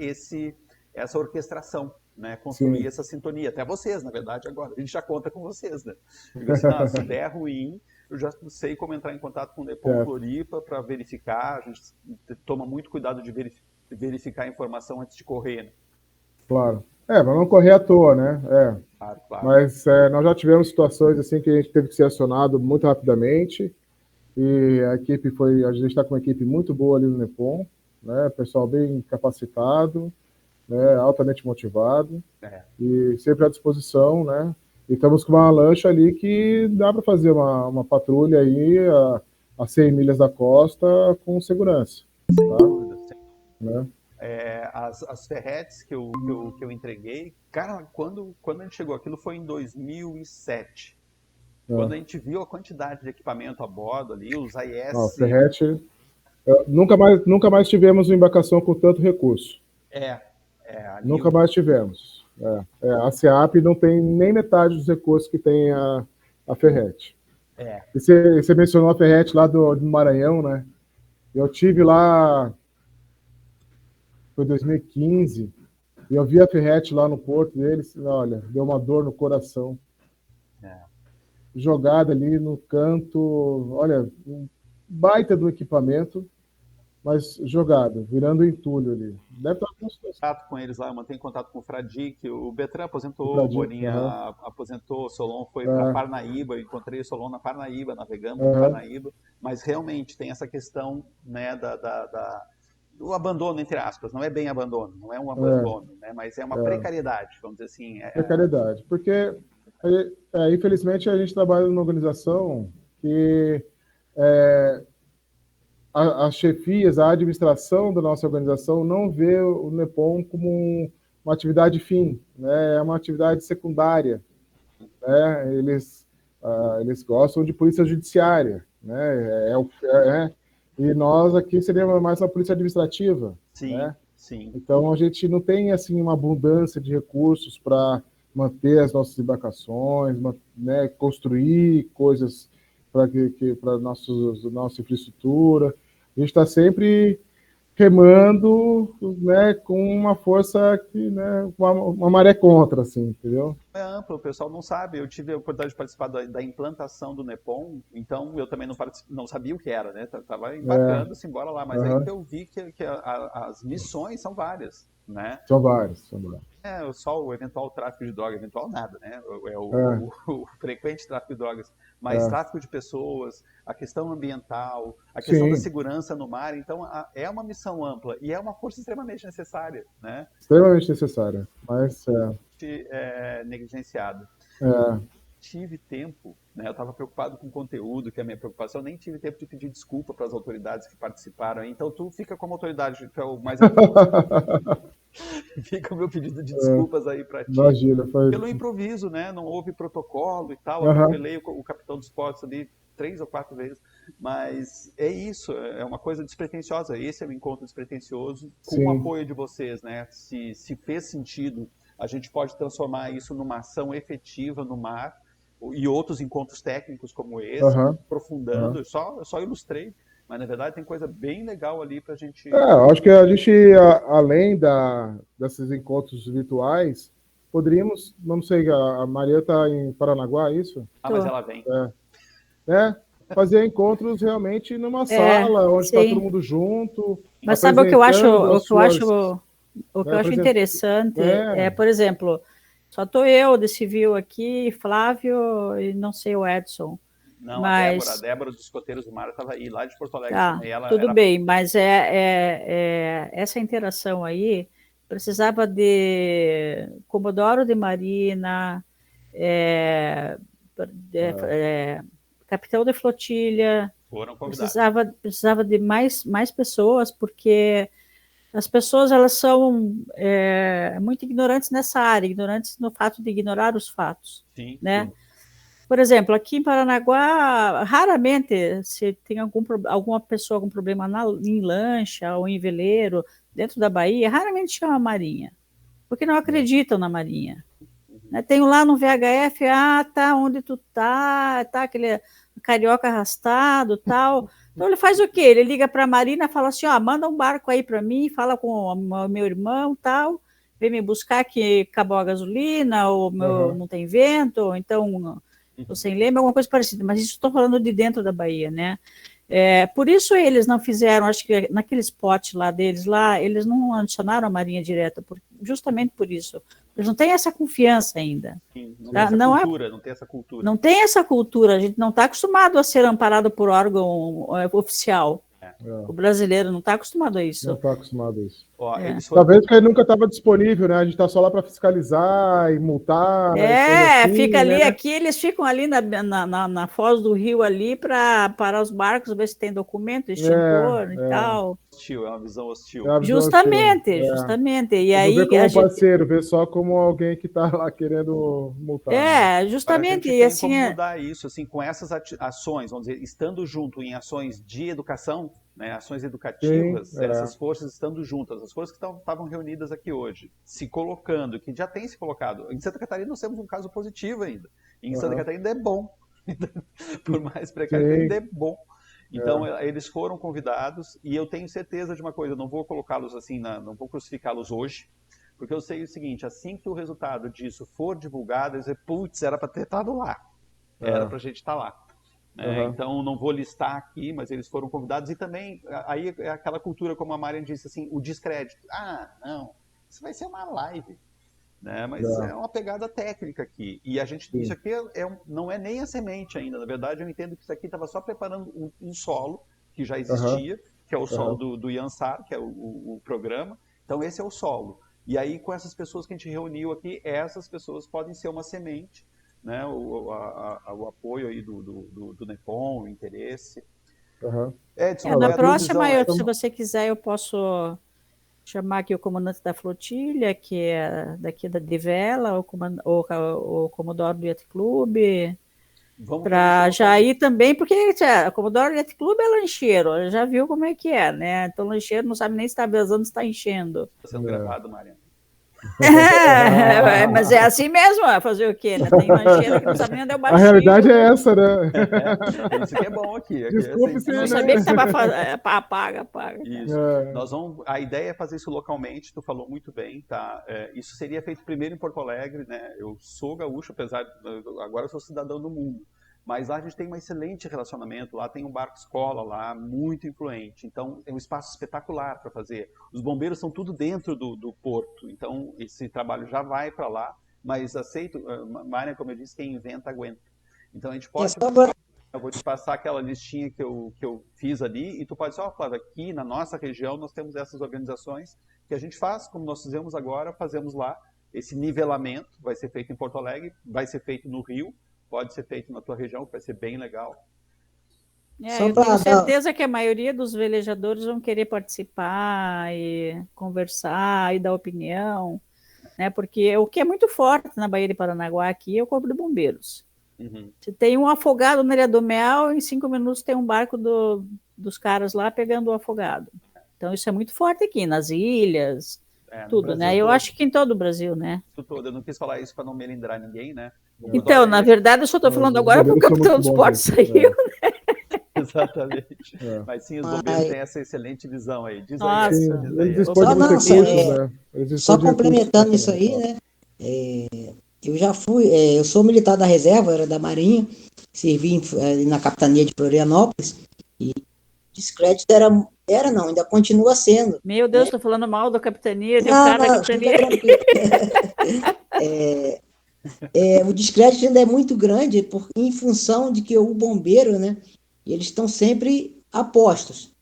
Speaker 1: essa orquestração, né? Construir essa sintonia. Até vocês, na verdade, agora. A gente já conta com vocês, né? Digo assim, se der ruim, eu já sei como entrar em contato com o Nepom Floripa para verificar. A gente toma muito cuidado de verificar a informação antes de correr, né?
Speaker 5: Claro. Mas não correr à toa, né?
Speaker 1: Claro.
Speaker 5: Mas nós já tivemos situações assim que a gente teve que ser acionado muito rapidamente e a gente está com uma equipe muito boa ali no Nepom, né? Pessoal bem capacitado, né? Altamente motivado e sempre à disposição, né? E estamos com uma lancha ali que dá para fazer uma patrulha aí a 100 milhas da costa com segurança.
Speaker 1: Sem dúvida,
Speaker 5: né?
Speaker 1: As ferretes que eu entreguei, cara, quando a gente chegou, aquilo foi em 2007. Quando a gente viu a quantidade de equipamento a bordo ali, os AIS...
Speaker 5: ferrete... Nunca mais tivemos uma embarcação com tanto recurso. Nunca mais tivemos. A SEAP não tem nem metade dos recursos que tem a ferrete. E você mencionou a ferrete lá do Maranhão, né? Eu tive lá... Foi 2015, e eu vi a ferrete lá no porto deles, olha, deu uma dor no coração. Jogada ali no canto, olha, um baita do equipamento, mas jogada, virando entulho ali. Deve estar com
Speaker 1: contato com eles lá, eu mantenho contato com o Fradique, o Betran aposentou, o Boninha aposentou, o Solon foi para Parnaíba, eu encontrei o Solon na Parnaíba, navegando na Parnaíba, mas realmente tem essa questão, né, o abandono, entre aspas, não é bem abandono, não é um abandono, né, mas é uma precariedade, vamos dizer assim.
Speaker 5: Precariedade, porque, infelizmente, a gente trabalha numa organização que as chefias, a administração da nossa organização não vê o Nepom como uma atividade fim, né, é uma atividade secundária. Né, eles gostam de polícia judiciária, né, e nós aqui seríamos mais uma polícia administrativa.
Speaker 1: Sim,
Speaker 5: né?
Speaker 1: sim.
Speaker 5: Então a gente não tem assim uma abundância de recursos para manter as nossas embarcações, né, construir coisas para nossa infraestrutura. A gente está sempre remando, né, com uma força que, né, uma maré contra, assim, entendeu?
Speaker 1: É amplo, o pessoal não sabe. Eu tive a oportunidade de participar da implantação do NEPOM, então eu também não sabia o que era, né? Tava embarcando-se embora lá, mas aí que eu vi que as missões são várias, né?
Speaker 5: São várias.
Speaker 1: Só o eventual tráfico de drogas, eventual nada, né? O frequente tráfico de drogas, mas tráfico de pessoas, a questão ambiental, a questão da segurança no mar. Então, é uma missão ampla e é uma força extremamente necessária, né?
Speaker 5: Extremamente necessária, mas
Speaker 1: negligenciada. Tive tempo, né? Eu estava preocupado com o conteúdo, que é a minha preocupação, eu nem tive tempo de pedir desculpa para as autoridades que participaram. Então, tu fica como autoridade, que é o mais Fica o meu pedido de desculpas aí para ti.
Speaker 5: Imagina,
Speaker 1: pelo improviso, né? Não houve protocolo e tal. Eu atropelei o capitão dos portos ali 3 ou 4 vezes. Mas é isso, é uma coisa despretensiosa. Esse é o encontro despretensioso com o apoio de vocês, né? Se fez sentido, a gente pode transformar isso numa ação efetiva no mar e outros encontros técnicos como esse, aprofundando. Só ilustrei. Mas, na verdade, tem coisa bem legal ali para a gente...
Speaker 5: acho que a gente, além desses encontros virtuais, poderíamos, não sei, a Maria está em Paranaguá, é isso?
Speaker 1: Mas ela vem.
Speaker 5: Fazer encontros realmente numa sala, onde está todo mundo junto.
Speaker 3: Mas sabe o que eu acho, interessante? Por exemplo, só estou eu de civil aqui, Flávio e não sei o Edson.
Speaker 1: Não, mas... a Débora dos Escoteiros do Mar estava aí, lá de Porto Alegre.
Speaker 3: Tudo bem, mas essa interação aí precisava de Comodoro de Marina, capitão de flotilha, precisava de mais pessoas, porque as pessoas elas são muito ignorantes nessa área, ignorantes no fato de ignorar os fatos. Né? Sim. Por exemplo, aqui em Paranaguá, raramente se tem alguma pessoa com problema em lancha ou em veleiro dentro da Bahia, raramente chama a Marinha, porque não acreditam na Marinha. Tem lá no VHF, tá onde tu tá aquele carioca arrastado, tal. Então ele faz o quê? Ele liga para a Marina, fala assim, manda um barco aí para mim, fala com o meu irmão, tal, vem me buscar que acabou a gasolina, ou não tem vento, ou então... Você lembra alguma coisa parecida, mas isso estou falando de dentro da Bahia, né? Por isso eles não fizeram, acho que naquele spot lá deles, eles não adicionaram a Marinha direta, justamente por isso. Eles não têm essa confiança ainda.
Speaker 1: Sim, não tem essa cultura.
Speaker 3: Não tem essa cultura, a gente não está acostumado a ser amparado por órgão oficial. O brasileiro não está acostumado a isso.
Speaker 5: Não está acostumado a isso. Talvez porque ele nunca estava disponível, né? A gente está só lá para fiscalizar e multar.
Speaker 3: Assim, fica ali, né? Aqui eles ficam ali na foz do rio ali para parar os barcos, ver se tem documento, extintor e tal.
Speaker 1: Hostil, é uma visão hostil.
Speaker 3: Justamente. E aí,
Speaker 5: não vê como parceiro, vê só como alguém que está lá querendo multar.
Speaker 3: Justamente.
Speaker 1: E assim, como mudar isso, assim, com essas ações, vamos dizer, estando junto em ações de educação, né, ações educativas, essas forças estando juntas, as forças que estavam reunidas aqui hoje, se colocando, que já tem se colocado. Em Santa Catarina nós temos um caso positivo ainda. Em Santa Catarina é bom. Por mais precário, ainda é bom. Então, eles foram convidados, e eu tenho certeza de uma coisa, eu não vou colocá-los assim, não vou crucificá-los hoje, porque eu sei o seguinte, assim que o resultado disso for divulgado, eles vão dizer, putz, era para ter estado lá, era para a gente estar lá. Então, não vou listar aqui, mas eles foram convidados, e também, aí é aquela cultura, como a Marian disse, assim, o descrédito. Não, isso vai ser uma live. Né? Mas é uma pegada técnica aqui. E a gente, isso aqui não é nem a semente ainda. Na verdade, eu entendo que isso aqui estava só preparando um solo que já existia, que é o solo do Yansar, que é o programa. Então, esse é o solo. E aí, com essas pessoas que a gente reuniu aqui, essas pessoas podem ser uma semente, né? O apoio aí do NEPOM, o interesse.
Speaker 3: Edson, na próxima, se você quiser, eu posso chamar aqui o comandante da flotilha, que é daqui de Vela, o Comodoro do Yacht Club, para já ir também, porque o Comodoro do Yacht Club é lancheiro, já viu como é que é, né? Então, lancheiro não sabe nem se está vazando, se está enchendo.
Speaker 1: Está sendo gravado, Mariana.
Speaker 3: Mas é assim mesmo, fazer o quê? Né? Tem lancheira que não sabe nem onde é o baixinho.
Speaker 5: A realidade é essa, né?
Speaker 1: Isso que é bom aqui.
Speaker 5: Desculpe,
Speaker 1: assim,
Speaker 3: eu não sabia que estava apaga.
Speaker 1: Isso. A ideia é fazer isso localmente, tu falou muito bem, tá? Isso seria feito primeiro em Porto Alegre, né? Eu sou gaúcho, apesar de agora eu sou cidadão do mundo. Mas lá a gente tem um excelente relacionamento, lá tem um barco escola lá, muito influente. Então, é um espaço espetacular para fazer. Os bombeiros são tudo dentro do porto, então esse trabalho já vai para lá, mas aceito, Mária, como eu disse, quem inventa, aguenta. Então, a gente pode... Eu vou te passar aquela listinha que eu fiz ali, e tu pode dizer, Flávio, aqui na nossa região nós temos essas organizações que a gente faz, como nós fizemos agora, fazemos lá. Esse nivelamento vai ser feito em Porto Alegre, vai ser feito no Rio, pode ser feito na tua região, que vai ser bem legal.
Speaker 3: Eu tenho certeza que a maioria dos velejadores vão querer participar e conversar e dar opinião, né? Porque o que é muito forte na Baía de Paranaguá aqui é o Corpo de Bombeiros. Se tem um afogado na Ilha do Mel, em 5 minutos tem um barco dos caras lá pegando o afogado. Então isso é muito forte aqui, nas ilhas, tudo, né? Eu acho que em todo o Brasil, né?
Speaker 1: Todo. Eu não quis falar isso para não melindrar ninguém, né?
Speaker 3: Então, na verdade, eu só estou falando agora porque o capitão dos portos saiu, né?
Speaker 1: Exatamente. Mas sim, os bombeiros têm essa excelente visão aí. Diz
Speaker 3: Nossa.
Speaker 1: aí.
Speaker 4: Só complementando isso aí, né? Eu já fui, eu sou militar da reserva, era da Marinha, servi na capitania de Florianópolis, e descrédito ainda continua sendo.
Speaker 3: Meu Deus, estou falando mal da capitania, tem um cara da capitania.
Speaker 4: O descrédito ainda é muito grande em função de que o bombeiro, né, eles estão sempre a postos.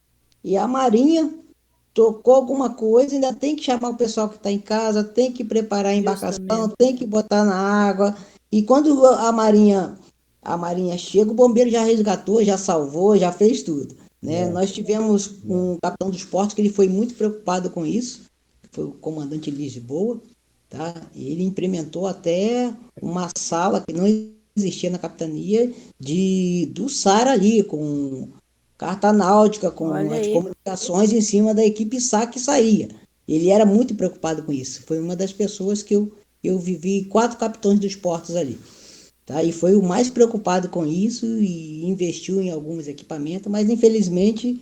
Speaker 4: E a Marinha tocou alguma coisa, ainda tem que chamar o pessoal que está em casa, tem que preparar a embarcação, tem que botar na água. E quando a Marinha chega, o bombeiro já resgatou, já salvou, já fez tudo. Né? Nós tivemos um capitão dos portos que ele foi muito preocupado com isso, foi o comandante Lisboa, tá? E ele implementou até uma sala que não existia na capitania do SAR ali, com carta náutica, com as comunicações em cima da equipe SAR que saía. Ele era muito preocupado com isso. Foi uma das pessoas que eu vivi 4 capitães dos portos ali. Tá? E foi o mais preocupado com isso e investiu em alguns equipamentos, mas infelizmente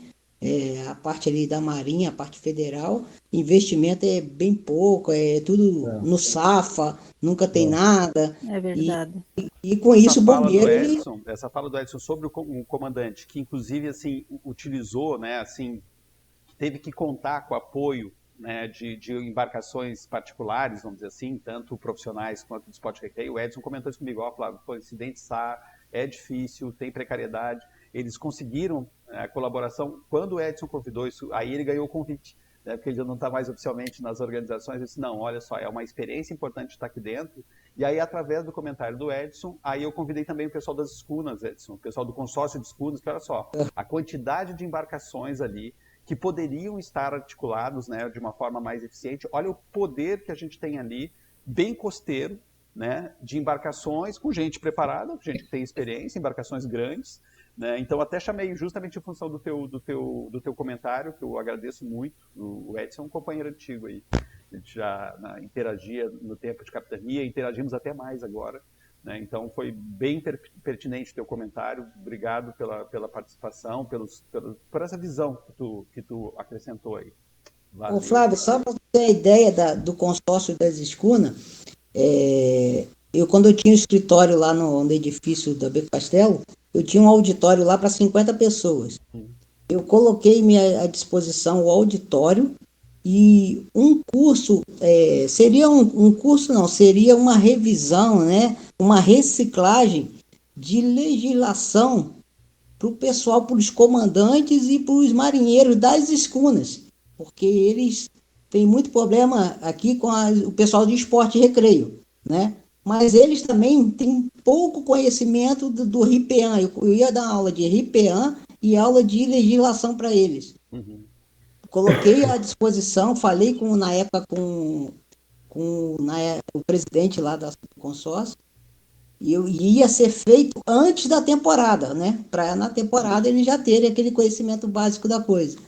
Speaker 4: a parte ali da Marinha, a parte federal, investimento é bem pouco, é tudo no SAFA, nunca tem nada.
Speaker 3: É verdade.
Speaker 4: E com isso o bombeiro...
Speaker 1: Essa fala do Edson sobre o comandante, que inclusive assim, utilizou, né, assim, teve que contar com o apoio, né, de embarcações particulares, vamos dizer assim, tanto profissionais quanto do esporte recreio. O Edson comentou isso comigo, Flávio, incidente SAR, é difícil, tem precariedade. Eles conseguiram a colaboração. Quando o Edson convidou isso, aí ele ganhou o convite, né, porque ele já não está mais oficialmente nas organizações. Eu disse, não, olha só, é uma experiência importante estar aqui dentro. E aí, através do comentário do Edson, aí eu convidei também o pessoal das escunas, Edson, o pessoal do consórcio de escunas, que olha só, a quantidade de embarcações ali que poderiam estar articulados, né, de uma forma mais eficiente. Olha o poder que a gente tem ali, bem costeiro, né, de embarcações com gente preparada, gente que tem experiência, embarcações grandes, né? Então até chamei justamente em função do teu comentário, que eu agradeço muito. O Edson é um companheiro antigo aí, a gente já interagia no tempo de capitania, interagimos até mais agora, né? Então foi bem pertinente o teu comentário. Obrigado pela participação, por essa visão que tu acrescentou aí.
Speaker 4: Ô, Flávio, só para você ter a ideia do consórcio das escunas, quando eu tinha um escritório lá no edifício da Beco Castelo, eu tinha um auditório lá para 50 pessoas. Eu coloquei à disposição o auditório e um curso, seria um curso não, seria uma revisão, né, uma reciclagem de legislação para o pessoal, para os comandantes e para os marinheiros das escunas, porque eles têm muito problema aqui com o pessoal de esporte e recreio, né? Mas eles também têm pouco conhecimento do RIPEAN. Eu ia dar aula de RIPEAN e aula de legislação para eles. Coloquei à disposição, falei na época com o presidente lá do consórcio, e ia ser feito antes da temporada, né? Para na temporada eles já terem aquele conhecimento básico da coisa.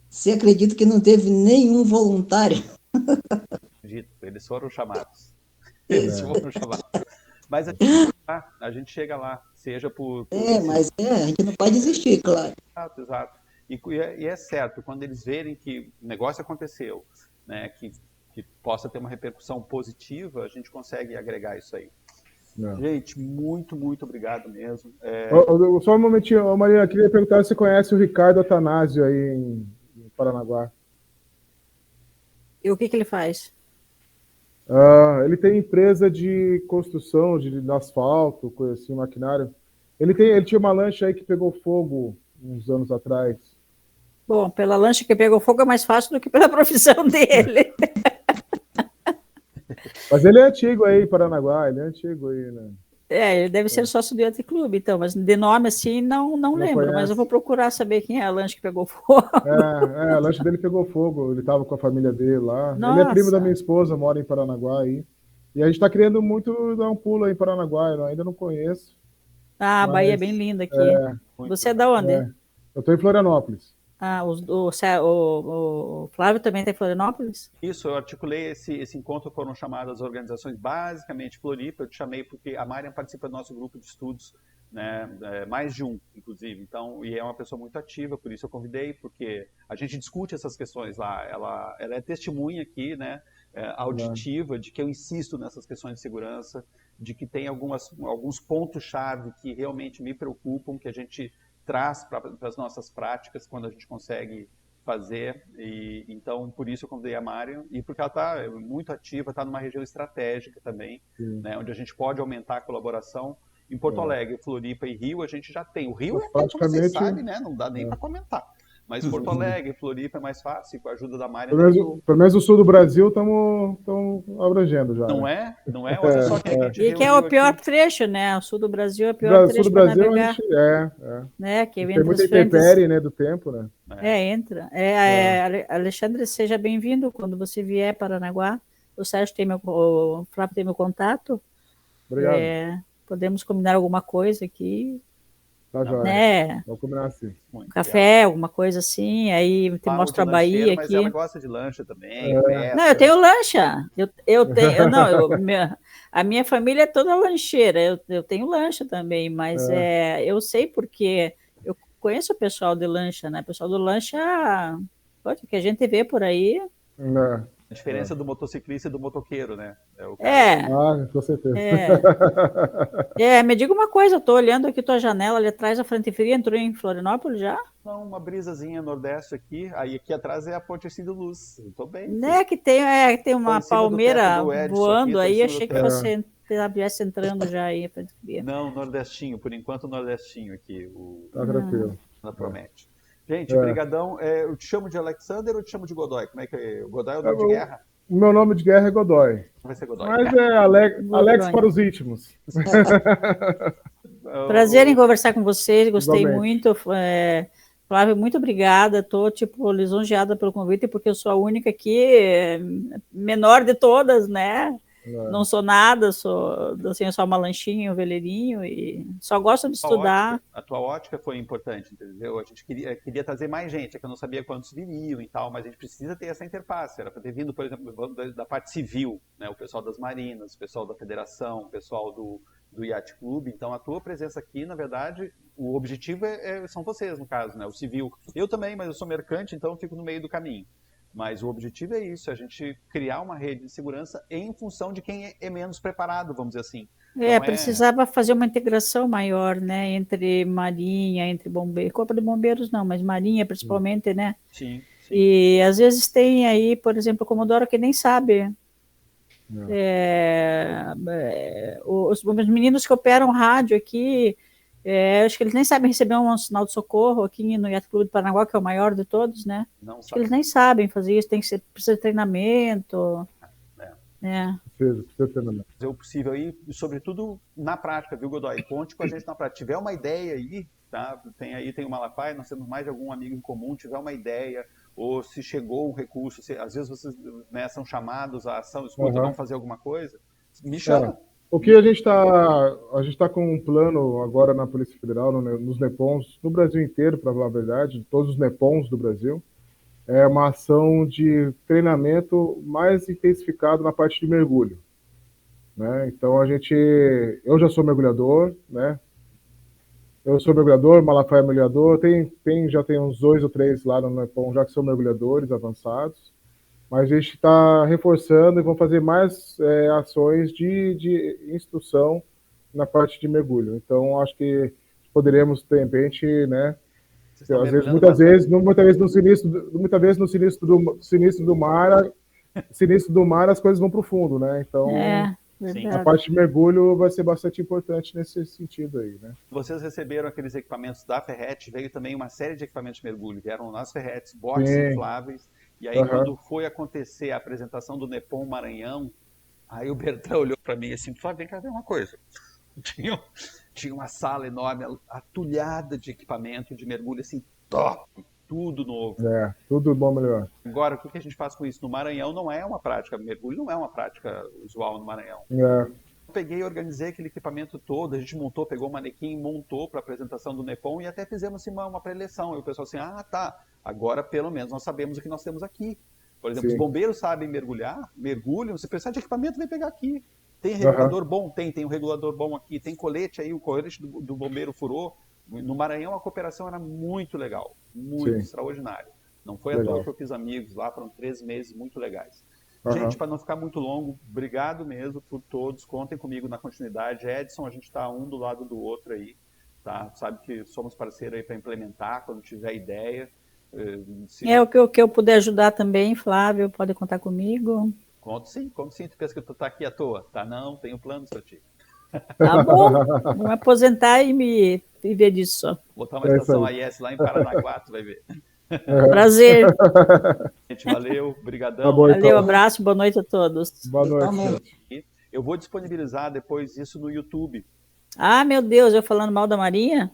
Speaker 4: Você acredita que não teve nenhum voluntário?
Speaker 1: eles foram chamados. Eles foram chamados. Mas a gente chega lá, seja por...
Speaker 4: Mas a gente não pode desistir, claro.
Speaker 1: Exato, exato. E é certo, quando eles verem que o negócio aconteceu, né, que possa ter uma repercussão positiva, a gente consegue agregar isso aí. Gente, muito, muito obrigado mesmo.
Speaker 5: Só um momentinho, Marina, queria perguntar se você conhece o Ricardo Atanásio aí em Paranaguá.
Speaker 3: E o que ele faz?
Speaker 5: Ele tem empresa de construção, de asfalto, coisa assim, maquinário. Ele tinha uma lancha aí que pegou fogo uns anos atrás.
Speaker 3: Bom, pela lancha que pegou fogo é mais fácil do que pela profissão dele.
Speaker 5: Mas ele é antigo aí em Paranaguá, ele é antigo aí, né?
Speaker 3: Ele deve ser sócio do Yacht Club, então, mas de nome assim não lembro,
Speaker 5: conhece.
Speaker 3: mas eu vou procurar saber quem é a lancha que pegou fogo.
Speaker 5: A lancha dele pegou fogo, ele estava com a família dele lá.
Speaker 3: Nossa.
Speaker 5: Ele é primo da minha esposa, mora em Paranaguá aí. E a gente está querendo muito dar um pulo aí em Paranaguá, eu ainda não conheço.
Speaker 3: A Bahia é bem linda aqui. Você é da onde?
Speaker 5: Eu estou em Florianópolis.
Speaker 3: O Flávio também está em Florianópolis?
Speaker 1: Isso, eu articulei esse encontro, foram chamadas organizações basicamente Floripa, eu te chamei porque a Marian participa do nosso grupo de estudos, né, mais de um, inclusive, então, e é uma pessoa muito ativa, por isso eu convidei, porque a gente discute essas questões lá, ela é testemunha aqui, né, auditiva, de que eu insisto nessas questões de segurança, de que tem alguns pontos-chave que realmente me preocupam, que a gente traz para as nossas práticas quando a gente consegue fazer, e então por isso eu convidei a Marian, e porque ela está muito ativa, está numa região estratégica também, né, onde a gente pode aumentar a colaboração. Em Porto Alegre, Floripa e Rio, a gente já tem. O Rio como vocês sabem, né, não dá nem para comentar. Mas Porto Alegre, Floripa é mais fácil, com a ajuda da Marian.
Speaker 5: Pelo menos o sul do Brasil estamos abrangendo já.
Speaker 1: Não é? Não é? Olha só quem a gente
Speaker 3: E que é o pior trecho, né? O sul do Brasil é o pior trecho para navegar. Né? Que
Speaker 5: tem muita intempérie, né, do tempo, né?
Speaker 3: Entra. Alexandre, seja bem-vindo quando você vier para Paranaguá. O Sérgio o Flávio tem meu contato.
Speaker 5: Obrigado.
Speaker 3: Podemos combinar alguma coisa aqui.
Speaker 5: Tá joia.
Speaker 3: Né?
Speaker 5: Vamos combinar assim.
Speaker 3: Café, alguma coisa assim, aí te mostra a Bahia aqui.
Speaker 1: Mas ela gosta de lancha também.
Speaker 3: Não, eu tenho lancha. A minha família é toda lancheira. Eu tenho lancha também, mas eu sei porque eu conheço o pessoal de lancha, né? O pessoal do lancha, que a gente vê por aí.
Speaker 1: A diferença do motociclista e do motoqueiro, né?
Speaker 5: Com certeza.
Speaker 3: Me diga uma coisa, eu estou olhando aqui tua janela ali atrás, a Frente Fria entrou em Florianópolis já?
Speaker 1: Não, uma brisazinha nordeste aqui, aí aqui atrás é a Ponte assim do Luz. Estou bem.
Speaker 3: Né, que tem uma palmeira voando aqui, aí, achei que você estivesse entrando já aí a Frente Fria.
Speaker 1: Não, nordestinho, por enquanto nordestinho aqui.
Speaker 5: Tá tranquilo.
Speaker 1: Promete. Gente, brigadão. Eu te chamo de Alexander ou te chamo de Godoy? Como é que é? O Godoy é o nome de guerra?
Speaker 5: O meu nome de guerra é Godoy.
Speaker 1: Vai ser Godoy.
Speaker 5: Mas é Alex para os íntimos.
Speaker 3: Prazer em conversar com vocês, gostei muito. Flávio, muito obrigada. Estou lisonjeada pelo convite, porque eu sou a única aqui, menor de todas, né? Não sou nada, sou só uma lanchinha, um veleirinho, e só gosto de estudar.
Speaker 1: A tua ótica foi importante, entendeu? A gente queria trazer mais gente, que eu não sabia quantos viriam e tal, mas a gente precisa ter essa interface. Era para ter vindo, por exemplo, da parte civil, né? O pessoal das Marinas, o pessoal da Federação, o pessoal do Yacht Club. Então, a tua presença aqui, na verdade, o objetivo são vocês, no caso, né? O civil. Eu também, mas eu sou mercante, então eu fico no meio do caminho. Mas o objetivo é isso, a gente criar uma rede de segurança em função de quem é menos preparado, vamos dizer assim. Então,
Speaker 3: precisava fazer uma integração maior, né, entre Marinha, entre bombeiros, Corpo de Bombeiros não, mas Marinha principalmente, né?
Speaker 1: Sim.
Speaker 3: E às vezes tem aí, por exemplo, o Comodoro que nem sabe. Os meninos que operam rádio aqui, acho que eles nem sabem receber um sinal de socorro aqui no Yacht Club de Paranaguá, que é o maior de todos, né? Acho que eles nem sabem fazer isso, precisa de treinamento.
Speaker 1: Precisa fazer o possível aí, sobretudo na prática, viu, Godoy? Conte com a gente na prática. Tiver uma ideia aí, tá? Tem o Malafaia, nós temos mais de algum amigo em comum, tiver uma ideia, ou se chegou um recurso, às vezes vocês, né, são chamados à ação, escuta, vamos fazer alguma coisa, me chama.
Speaker 5: O que a gente está com um plano agora na Polícia Federal, nos NEPONs, no Brasil inteiro, para falar a verdade, todos os NEPONs do Brasil, é uma ação de treinamento mais intensificado na parte de mergulho, né? Então eu já sou mergulhador, né? Eu sou mergulhador, Malafaia é mergulhador, já tem uns 2 ou 3 lá no Nepom já que são mergulhadores avançados, mas a gente está reforçando e vamos fazer mais ações de instrução na parte de mergulho. Então, acho que poderemos, de repente, né, muitas vezes no sinistro do mar, as coisas vão para o fundo, né? Então, a parte de mergulho vai ser bastante importante nesse sentido aí, né?
Speaker 1: Vocês receberam aqueles equipamentos da Ferret, veio também uma série de equipamentos de mergulho, vieram nas Ferrets, botes infláveis, e aí quando foi acontecer a apresentação do Nepom Maranhão, aí o Bertrand olhou para mim assim, Flávio, vem cá ver uma coisa. Tinha uma sala enorme, atulhada de equipamento de mergulho, assim, top, tudo novo.
Speaker 5: Tudo bom, melhor.
Speaker 1: Agora, o que a gente faz com isso? No Maranhão não é uma prática, mergulho não é uma prática usual no Maranhão. Eu peguei e organizei aquele equipamento todo, a gente montou, pegou o manequim, montou para a apresentação do Nepom e até fizemos assim, uma pré-eleção. E o pessoal assim, tá, agora pelo menos nós sabemos o que nós temos aqui. Por exemplo, os bombeiros sabem mergulhar, mergulham, se precisar de equipamento, vem pegar aqui. Tem regulador bom? Tem um regulador bom aqui. Tem colete aí, o colete do bombeiro furou. No Maranhão a cooperação era muito legal, muito extraordinária. Não foi à toa que eu fiz amigos lá, foram 3 meses muito legais. Gente, para não ficar muito longo, obrigado mesmo por todos, contem comigo na continuidade. Edson, a gente está um do lado do outro aí, tá? Sabe que somos parceiros aí para implementar, quando tiver ideia.
Speaker 3: O que eu puder ajudar também, Flávio, pode contar comigo.
Speaker 1: Conto sim. Tu pensa que tu tá aqui à toa? Tá, não, tenho planos para ti.
Speaker 3: Tá bom, vou me aposentar e me viver disso.
Speaker 1: Botar uma estação AIS lá em Paranaguá, tu vai ver.
Speaker 3: Prazer.
Speaker 1: Gente, valeu, brigadão.
Speaker 5: Tá bom, então.
Speaker 3: Valeu, abraço, boa noite a todos.
Speaker 5: Boa noite.
Speaker 1: Eu vou disponibilizar depois isso no YouTube.
Speaker 3: Ah, meu Deus, eu falando mal da Marinha?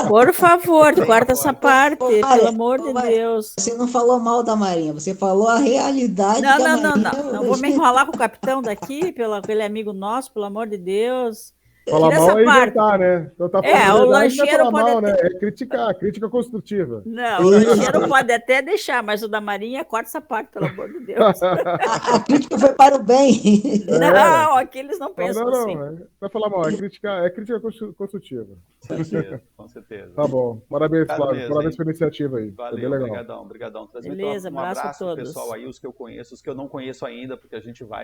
Speaker 3: Por favor, corta essa parte, pelo amor de Deus.
Speaker 4: Você não falou mal da Marinha, você falou a realidade da Marinha.
Speaker 3: Não vou me enrolar com o capitão daqui, aquele amigo nosso, pelo amor de Deus.
Speaker 5: Falar mal é inventar, né? Então tá
Speaker 3: o lancheiro pode
Speaker 5: mal, né? É criticar, crítica construtiva.
Speaker 3: Não, o lancheiro pode até deixar, mas o da Marinha, corta essa parte, pelo amor de Deus.
Speaker 4: A crítica foi para o bem.
Speaker 3: Não, aqui eles não pensam assim.
Speaker 5: Vai falar mal, é crítica construtiva.
Speaker 1: Com certeza.
Speaker 5: Tá bom. Parabéns, Flávio. Parabéns pela iniciativa aí.
Speaker 1: Valeu, obrigadão.
Speaker 3: Beleza,
Speaker 1: um abraço
Speaker 3: a todos.
Speaker 1: pessoal aí, os que eu conheço, os que eu não conheço ainda, porque a gente vai